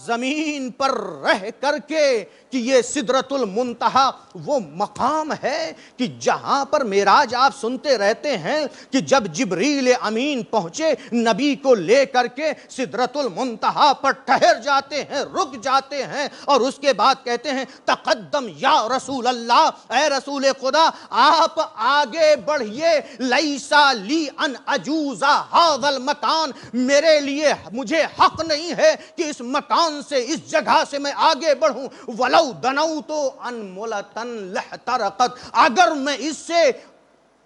Speaker 1: زمین پر رہ کر کے، کہ یہ سدرۃ المنتہیٰ وہ مقام ہے کہ جہاں پر معراج آپ سنتے رہتے ہیں کہ جب جبریل امین پہنچے نبی کو لے کر کے سدرۃ المنتہیٰ پر ٹھہر جاتے ہیں، رک جاتے ہیں، اور اس کے بعد کہتے ہیں تقدم یا رسول اللہ، اے رسول خدا آپ آگے بڑھئے، لیسا لی ان اجوز ھذا المکان، میرے لیے مجھے حق نہیں ہے کہ اس مکان سے، اس جگہ سے میں آگے بڑھوں، ولو دنوت انملتن لحترقت، اگر میں اس سے،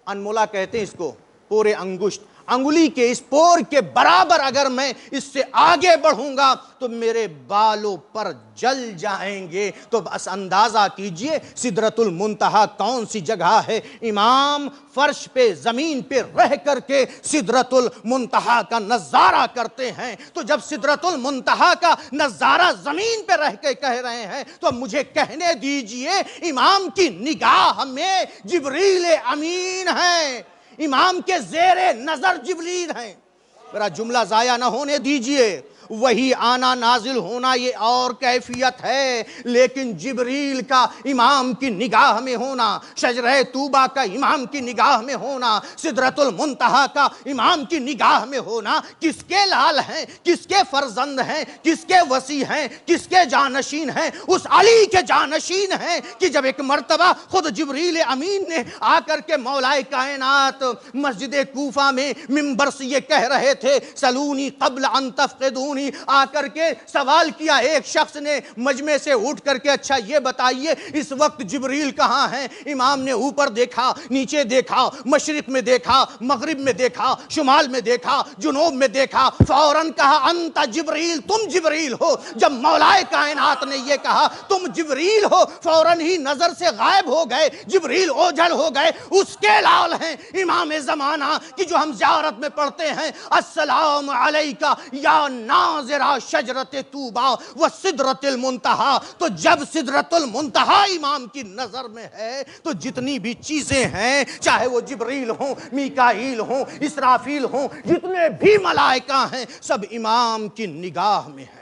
Speaker 1: انملہ کہتے ہیں اس کو، پورے انگشت، انگلی کے اس پور کے برابر اگر میں اس سے آگے بڑھوں گا تو میرے بالوں پر جل جائیں گے۔ تو بس اندازہ کیجئے سدرۃ المنتہیٰ کون سی جگہ ہے۔ امام فرش پہ، زمین پہ رہ کر کے سدرۃ المنتہیٰ کا نظارہ کرتے ہیں۔ تو جب سدرۃ المنتہیٰ کا نظارہ زمین پہ رہ کے کہہ رہے ہیں تو مجھے کہنے دیجئے امام کی نگاہ میں جبریل امین ہیں، امام کے زیر نظر جبریل ہیں۔ میرا جملہ ضائع نہ ہونے دیجئے، وہی آنا نازل ہونا یہ اور کیفیت ہے، لیکن جبریل کا امام کی نگاہ میں ہونا، شجرہ طوبیٰ کا امام کی نگاہ میں ہونا، سدرۃ المنتہیٰ کا امام کی نگاہ میں ہونا، کس کے لال ہیں، کس کے فرزند ہیں، کس کے وصی ہیں، کس کے جانشین ہیں؟ اس علی کے جانشین ہیں کہ جب ایک مرتبہ خود جبریل امین نے آ کر کے مولا کائنات مسجد کوفہ میں منبر سے یہ کہہ رہے تھے سلونی قبل ان تفقدون کیوں نہیں؟ آ کر کے سوال کیا ایک شخص نے مجمع سے اٹھ کر کے، اچھا یہ بتائیے اس وقت جبریل کہاں ہیں؟ امام نے اوپر دیکھا، نیچے دیکھا، مشرق میں دیکھا، مغرب میں دیکھا، شمال میں دیکھا، جنوب میں دیکھا، فوراً کہا انت جبریل، تم جبریل ہو۔ جب مولا کائنات نے یہ کہا تم جبریل ہو، فوراً ہی نظر سے غائب ہو گئے، جبریل اوجھل ہو گئے۔ اس کے لال ہیں امام زمانہ کی جو ہم زیارت میں پڑھتے ہیں، السلام علیکہ یا ناظرہ شجرت طوبیٰ و سدرۃ المنتہیٰ۔ تو جب سدرۃ المنتہیٰ امام کی نظر میں ہے تو جتنی بھی چیزیں ہیں، چاہے وہ جبریل ہوں، میکائیل ہوں، اسرافیل ہوں، جتنے بھی ملائکہ ہیں، سب امام کی نگاہ میں ہیں۔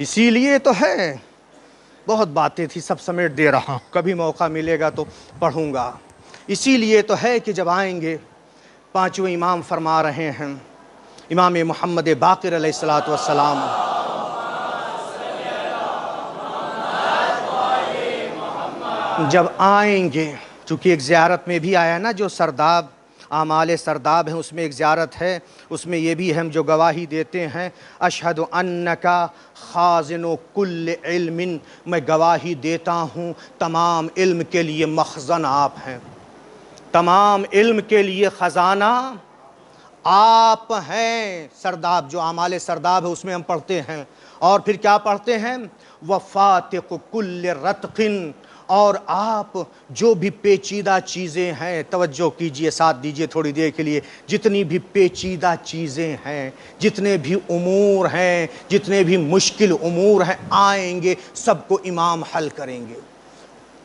Speaker 1: اسی لیے تو ہے، بہت باتیں تھی، سب سمیٹ دے رہا ہوں، کبھی موقع ملے گا تو پڑھوں گا۔ اسی لیے تو ہے کہ جب آئیں گے پانچویں امام فرما رہے ہیں، امام محمد باقر علیہ السلام، جب آئیں گے، چونکہ ایک زیارت میں بھی آیا نا جو سرداب، اعمال سرداب ہیں، اس میں ایک زیارت ہے، اس میں یہ بھی ہم جو گواہی دیتے ہیں، اشہد انکا خازن کل علم، میں گواہی دیتا ہوں تمام علم کے لیے مخزن آپ ہیں، تمام علم کے لیے خزانہ آپ ہیں۔ سرداب جو اعمال سرداب ہے اس میں ہم پڑھتے ہیں، اور پھر کیا پڑھتے ہیں؟ وفاتق کل رتق، اور آپ جو بھی پیچیدہ چیزیں ہیں، توجہ کیجئے، ساتھ دیجئے تھوڑی دیر کے لیے، جتنی بھی پیچیدہ چیزیں ہیں، جتنے بھی امور ہیں، جتنے بھی مشکل امور ہیں، آئیں گے سب کو امام حل کریں گے۔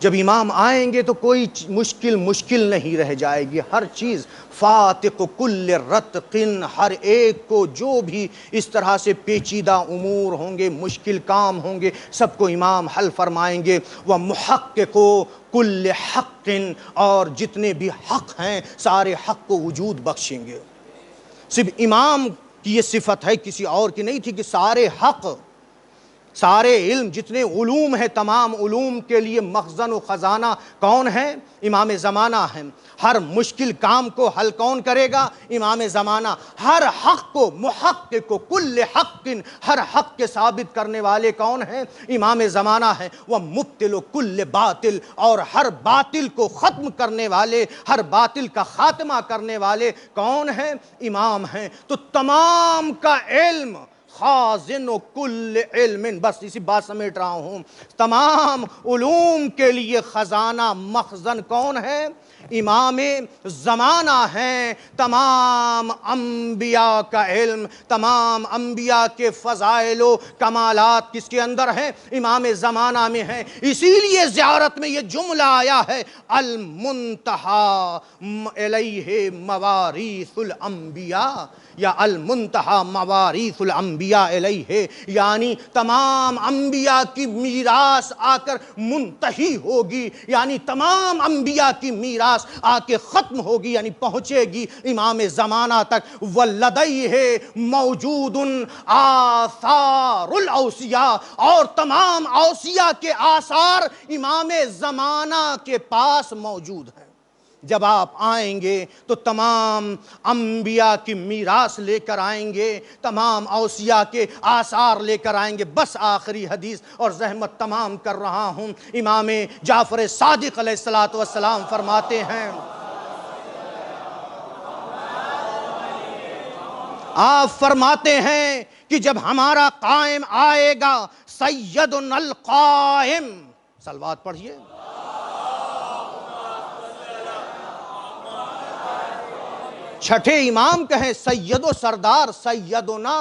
Speaker 1: جب امام آئیں گے تو کوئی مشکل نہیں رہ جائے گی، ہر چیز فاتق کل رتق، ہر ایک کو جو بھی اس طرح سے پیچیدہ امور ہوں گے، مشکل کام ہوں گے، سب کو امام حل فرمائیں گے۔ وَمُحَقِّقُ کل حق، اور جتنے بھی حق ہیں سارے حق کو وجود بخشیں گے۔ صرف امام کی یہ صفت ہے، کسی اور کی نہیں تھی، کہ سارے حق، سارے علم، جتنے علوم ہیں، تمام علوم کے لیے مخزن و خزانہ کون ہے؟ امام زمانہ ہیں۔ ہر مشکل کام کو حل کون کرے گا؟ امام زمانہ۔ ہر حق کو، محقق کو کل حق، ہر حق کے ثابت کرنے والے کون ہیں؟ امام زمانہ ہیں۔ وہ مبطل کل باطل، اور ہر باطل کو ختم کرنے والے، ہر باطل کا خاتمہ کرنے والے کون ہیں؟ امام ہیں۔ تو تمام کا علم، خازن و کل علم، بس اسی بات سمیٹ رہا ہوں، تمام علوم کے لیے خزانہ مخزن کون ہے؟ امام زمانہ ہیں۔ تمام انبیاء کا علم، تمام انبیاء کے فضائل و کمالات کس کے اندر ہیں؟ امام زمانہ میں ہیں۔ اسی لیے زیارت میں یہ جملہ آیا ہے، المنتہیٰ الیہ مواریث الانبیاء، یا المنتہیٰ مواریث الانبیاء الیہ، یعنی تمام انبیاء کی میراث آ کر منتہی ہوگی، یعنی تمام انبیاء کی میراث آ کے ختم ہوگی، یعنی پہنچے گی امام زمانہ تک۔ وَلَدَيْهِ مَوْجُودٌ آثار الاوصیاء، اور تمام اوصیاء کے آثار امام زمانہ کے پاس موجود ہیں۔ جب آپ آئیں گے تو تمام انبیاء کی میراث لے کر آئیں گے، تمام اوصیاء کے آثار لے کر آئیں گے۔ بس آخری حدیث اور زحمت تمام کر رہا ہوں، امام جعفر صادق علیہ السلام فرماتے ہیں، آپ فرماتے ہیں کہ جب ہمارا قائم آئے گا، سیدنا القائم، صلوات پڑھیے، چھٹے امام کہیں سید و سردار، سیدنا،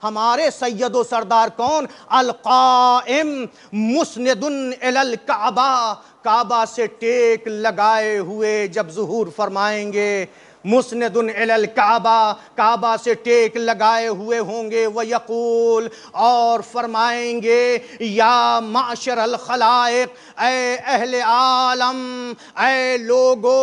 Speaker 1: ہمارے سید و سردار کون؟ القائم مسند الی الکعبہ، کعبہ سے ٹیک لگائے ہوئے جب ظہور فرمائیں گے، مسند الی الکعبہ، کعبہ سے ٹیک لگائے ہوئے ہوں گے، ویقول، اور فرمائیں گے، یا معشر الخلائق، اے اہل عالم، اے لوگو،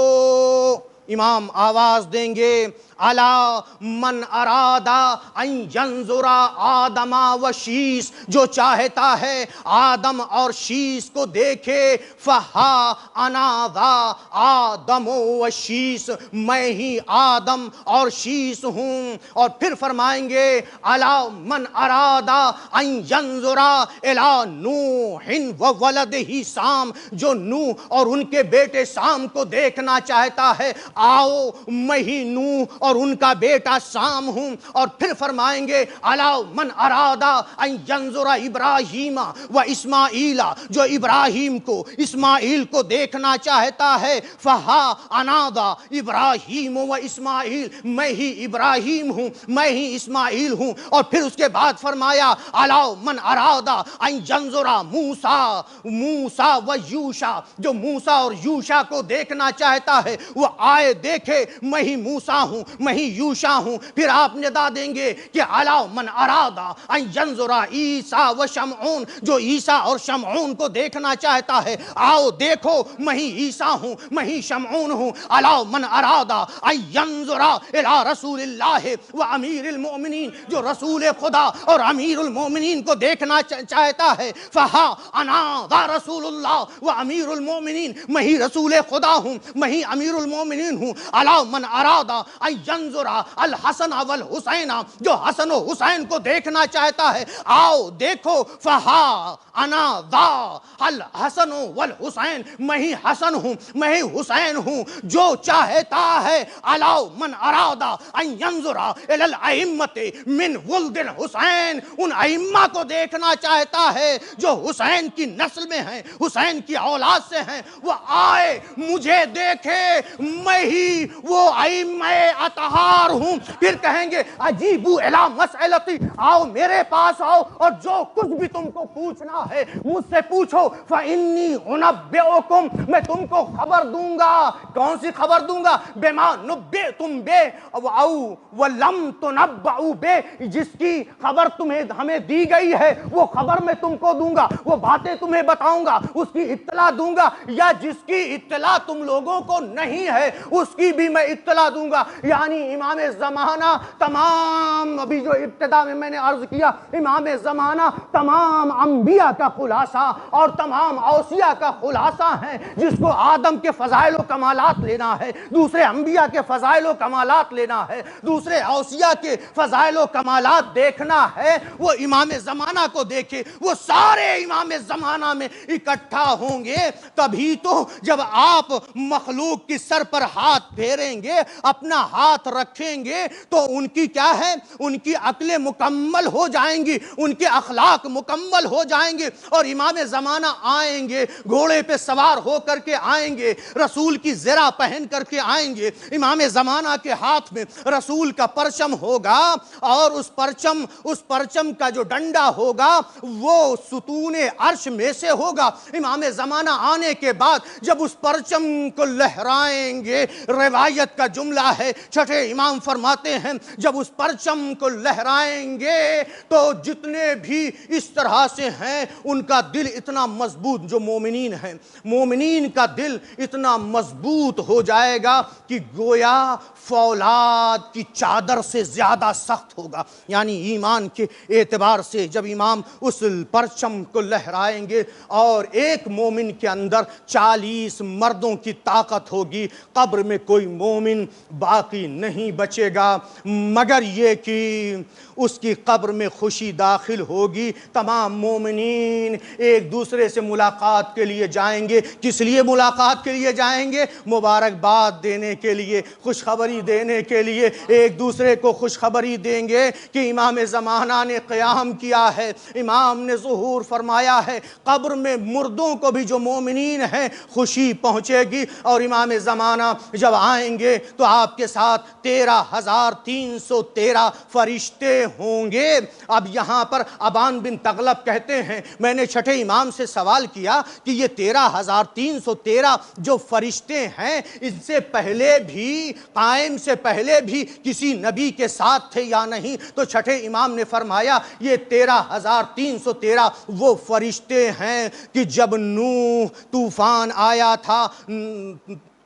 Speaker 1: امام آواز دیں گے الا من ارادا ان ینظر آدم و شیس، جو چاہتا ہے آدم اور شیس کو دیکھے، فہا انا ذا آدم و شیس، میں ہی آدم اور شیس ہوں۔ اور پھر فرمائیں گے الا من ارادا ان ینظر الی نوح و ولدہ سام، جو نوح اور ان کے بیٹے سام کو دیکھنا چاہتا ہے، آؤ میں ہی نوح اور ان کا بیٹا سام ہوں۔ اور پھر فرمائیں گے الا من ارادا ان ینظر ابراہیم و اسماعیل، جو ابراہیم کو اسماعیل کو دیکھنا چاہتا ہے، فہا انا ذا ابراہیم و اسماعیل، میں ہی ابراہیم ہوں، میں ہی اسماعیل ہوں۔ اور پھر اس کے بعد فرمایا الا من ارادا ان ینظر موسیٰ و یوشع، جو موسیٰ اور یوشع کو دیکھنا چاہتا ہے وہ آئے دیکھے، میں ہی موسیٰ ہوں، میں ہی یوشع ہوں۔ پھر آپ ندا دیں گے کہ الا من ارادا ان ینظر عیسیٰ و شمعون، جو عیسیٰ اور شمعون کو دیکھنا چاہتا ہے، آؤ دیکھو میں ہی عیسیٰ ہوں، میں ہی شمعون ہوں۔ الا من ارادا ان ینظر الی رسول اللہ و امیر المؤمنین، جو رسول خدا اور امیر المؤمنین کو دیکھنا چاہتا ہے، فہا انا ذا رسول اللہ و امیر المؤمنین، میں ہی رسول خدا ہوں، میں ہی امیر المؤمنین ہوں۔ الا من ارادا ان ینظر الحسن والحسین، جو حسن و حسین کو دیکھنا چاہتا ہے، آؤ دیکھو، فہا انا ذا الحسن والحسین، میں ہی حسن ہوں، میں ہی حسین ہوں۔ جو چاہتا ہے الا من ارادا ان ینظر الی الائمۃ من ولد الحسین، ان ائمہ کو دیکھنا چاہتا ہے جو حسین کی نسل میں ہیں، حسین کی اولاد سے ہیں، وہ آئے مجھے دیکھے، میں ہی وہ ائمہ اطہار ہوں۔ پھر کہیں گے اجیبوا الی مسئلتی، آؤ میرے پاس آؤ اور جو کچھ بھی تم کو پوچھنا ہے مجھ سے پوچھو، فانی انبئکم، میں تم کو خبر دوں گا۔ کون سی خبر دوں گا؟ بما نبئتم بے او ولم تنبؤ بے، جس کی خبر تمہیں ہمیں دی گئی ہے وہ خبر میں تم کو دوں گا، وہ باتیں تمہیں بتاؤں گا، اس کی اطلاع دوں گا، یا جس کی اطلاع تم لوگوں کو نہیں ہے اس کی بھی میں اطلاع دوں گا۔ یعنی امام زمانہ تمام، ابھی جو ابتدا میں نے عرض کیا، امام زمانہ تمام انبیاء کا خلاصہ اور تمام اوصیاء کا خلاصہ ہیں۔ جس کو آدم کے فضائل و کمالات لینا ہے، دوسرے انبیاء کے فضائل و کمالات لینا ہے، دوسرے اوصیاء کے فضائل و کمالات دیکھنا ہے، وہ امام زمانہ کو دیکھے۔ وہ سارے امام زمانہ میں اکٹھا ہوں گے، تبھی تو جب آپ مخلوق کی سر پر ہاتھ پھیریں گے، اپنا ہاتھ رکھیں گے، تو ان کی کیا ہے؟ ان کی عقلیں مکمل ہو جائیں گی، ان کے اخلاق مکمل ہو جائیں گے، اور امام زمانہ آئیں گے، گھوڑے پہ سوار ہو کر کے آئیں گے، رسول کی زرہ پہن کر کے آئیں گے۔ امام زمانہ کے ہاتھ میں رسول کا پرچم ہوگا، اور اس پرچم کا جو ڈنڈا ہوگا وہ ستون عرش میں سے ہوگا۔ امام زمانہ آنے کے بعد جب اس پرچم کو لہرائیں گے، روایت کا جملہ ہے، چھٹے امام فرماتے ہیں جب اس پرچم کو لہرائیں گے تو جتنے بھی اس طرح سے ہیں ان کا دل اتنا مضبوط، جو مومنین ہیں، مومنین کا دل اتنا مضبوط ہو جائے گا کہ گویا فولاد کی چادر سے زیادہ سخت ہوگا۔ یعنی ایمان کے اعتبار سے جب امام اس پرچم کو لہرائیں گے اور ایک مومن کے اندر 40 مردوں کی طاقت ہوگی، قبر میں کوئی مومن باقی نہیں بچے گا، مگر یہ کہ اس کی قبر میں خوشی داخل ہوگی۔ تمام مومنین ایک دوسرے سے ملاقات کے لیے جائیں گے۔ کس لیے ملاقات کے لیے جائیں گے؟ مبارکباد دینے کے لیے، خوشخبری دینے کے لیے، ایک دوسرے کو خوشخبری دیں گے کہ امام زمانہ نے قیام کیا ہے، امام نے ظہور فرمایا ہے۔ قبر میں مردوں کو بھی جو مومنین ہیں خوشی پہنچے گی، اور امام زمانہ جب آئیں گے تو آپ کے ساتھ 13,313 فرشتے ہوں گے۔ اب یہاں پر ابان بن تغلب کہتے ہیں، میں نے چھٹے امام سے سوال کیا کہ یہ 13,313 جو فرشتے ہیں، اس سے پہلے بھی، قائم سے پہلے بھی کسی نبی کے ساتھ تھے یا نہیں؟ تو چھٹے امام نے فرمایا یہ 13,313 وہ فرشتے ہیں کہ جب نوح طوفان آیا تھا،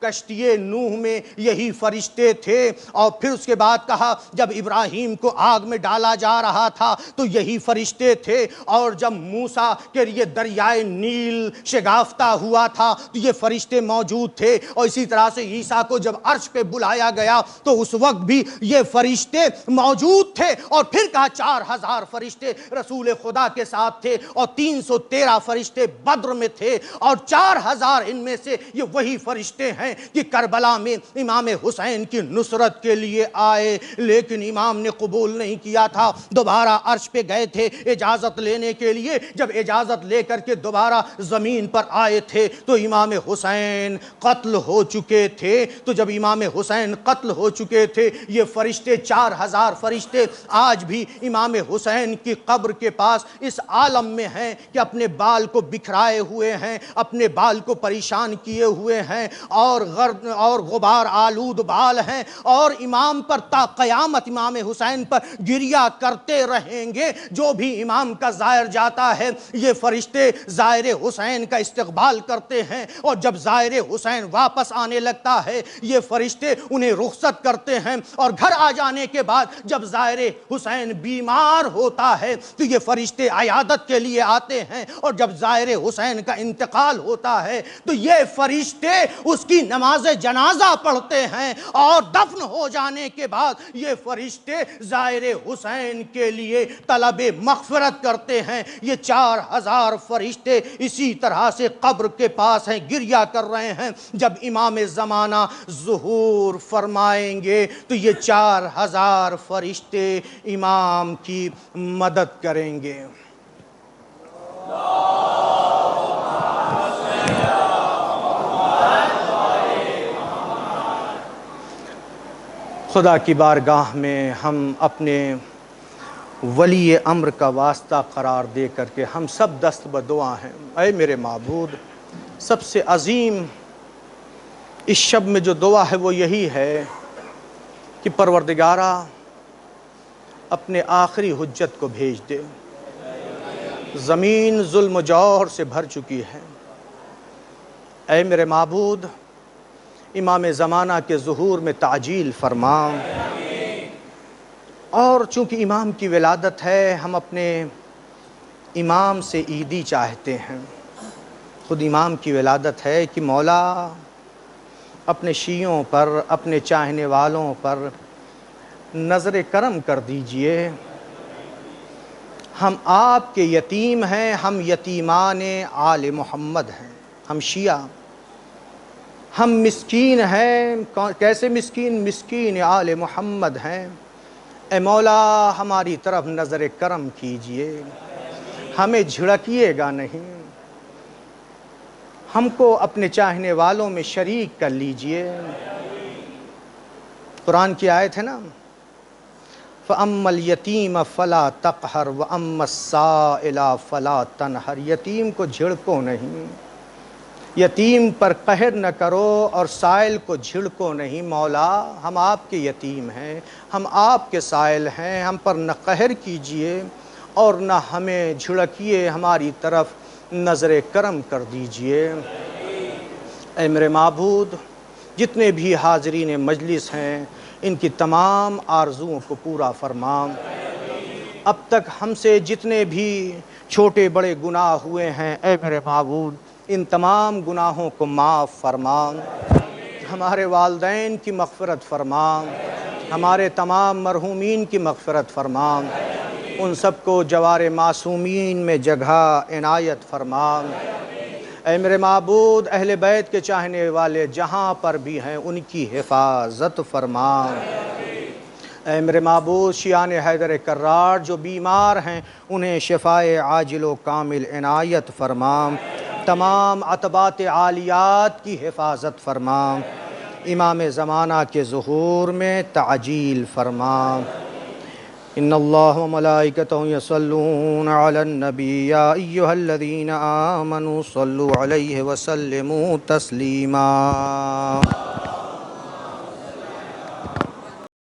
Speaker 1: کشتی نوح میں یہی فرشتے تھے، اور پھر اس کے بعد کہا جب ابراہیم کو آگ میں ڈالا جا رہا تھا تو یہی فرشتے تھے، اور جب موسیٰ کے لیے دریائے نیل شگافتہ ہوا تھا تو یہ فرشتے موجود تھے، اور اسی طرح سے عیسیٰ کو جب عرش پہ بلایا گیا تو اس وقت بھی یہ فرشتے موجود تھے، اور پھر کہا 4000 فرشتے رسول خدا کے ساتھ تھے، اور 313 فرشتے بدر میں تھے، اور 4000 ان میں سے یہ وہی فرشتے ہیں کہ کربلا میں امام حسین کی نصرت کے لیے آئے، لیکن امام نے قبول نہیں کیا تھا۔ دوبارہ عرش پہ گئے تھے اجازت لینے کے لیے، جب اجازت لے کر کے دوبارہ زمین پر آئے تھے تو امام حسین قتل ہو چکے تھے۔ تو جب امام حسین قتل ہو چکے تھے، یہ فرشتے 4000 فرشتے آج بھی امام حسین کی قبر کے پاس اس عالم میں ہیں کہ اپنے بال کو بکھرائے ہوئے ہیں، اپنے بال کو پریشان کیے ہوئے ہیں، اور غرد اور غبار آلود بال ہیں، اور امام پر تا قیامت امام حسین پر گریہ کرتے رہیں گے۔ جو بھی امام کا زائر جاتا ہے یہ فرشتے زائر حسین کا استقبال کرتے ہیں، اور جب زائر حسین واپس آنے لگتا ہے یہ فرشتے انہیں رخصت کرتے ہیں، اور گھر آ جانے کے بعد جب زائر حسین بیمار ہوتا ہے تو یہ فرشتے عیادت کے لیے آتے ہیں، اور جب زائر حسین کا انتقال ہوتا ہے تو یہ فرشتے اس کی نماز جنازہ پڑھتے ہیں، اور دفن ہو جانے کے بعد یہ فرشتے زائر حسین کے لیے طلب مغفرت کرتے ہیں۔ یہ 4000 فرشتے اسی طرح سے قبر کے پاس ہیں، گریہ کر رہے ہیں۔ جب امام زمانہ ظہور فرمائیں گے تو یہ 4000 فرشتے امام کی مدد کریں گے۔ خدا کی بارگاہ میں ہم اپنے ولی امر کا واسطہ قرار دے کر کے ہم سب دست بدعا ہیں۔ اے میرے معبود، سب سے عظیم اس شب میں جو دعا ہے وہ یہی ہے کہ پروردگارا اپنے آخری حجت کو بھیج دے۔ زمین ظلم و جور سے بھر چکی ہے۔ اے میرے معبود، امام زمانہ کے ظہور میں تعجیل فرما، اور چونکہ امام کی ولادت ہے ہم اپنے امام سے عیدی چاہتے ہیں۔ خود امام کی ولادت ہے کہ مولا اپنے شیعوں پر، اپنے چاہنے والوں پر نظر کرم کر دیجئے۔ ہم آپ کے یتیم ہیں، ہم یتیمان آل محمد ہیں، ہم شیعہ، ہم مسکین ہیں۔ کیسے مسکین؟ مسکین آل محمد ہیں۔ اے مولا ہماری طرف نظر کرم کیجئے، ہمیں جھڑکیے گا نہیں، ہم کو اپنے چاہنے والوں میں شریک کر لیجئے۔ قرآن کی آیت ہے نا، فَأَمَّا الْيَتِيمَ فَلَا تَقْهَرْ وَأَمَّا السَّائِلَ فَلَا تَنْهَرْ۔ یتیم کو جھڑکو نہیں، یتیم پر قہر نہ کرو، اور سائل کو جھڑکو نہیں۔ مولا ہم آپ کے یتیم ہیں، ہم آپ کے سائل ہیں، ہم پر نہ قہر کیجئے اور نہ ہمیں جھڑکیے، ہماری طرف نظر کرم کر دیجئے۔ اے میرے معبود، جتنے بھی حاضرین مجلس ہیں ان کی تمام آرزوؤں کو پورا فرما۔ اب تک ہم سے جتنے بھی چھوٹے بڑے گناہ ہوئے ہیں اے میرے معبود ان تمام گناہوں کو معاف فرما۔ ہمارے والدین کی مغفرت فرما، ہمارے تمام مرحومین کی مغفرت فرما، ان سب کو جوار معصومین میں جگہ عنایت فرما۔ اے میرے معبود، اہل بیت کے چاہنے والے جہاں پر بھی ہیں ان کی حفاظت فرما۔ اے میرے معبود، شیعان حیدر کرار جو بیمار ہیں انہیں شفائے عاجل و کامل عنایت فرما۔ تمام عتبات عالیات کی حفاظت فرما۔ امام زمانہ کے ظہور میں تعجیل فرما۔ ان اللہ و ملائکتہ یصلون علی النبی یا ایہا الذین آمنوا صلوا علیہ وسلموا تسلیما۔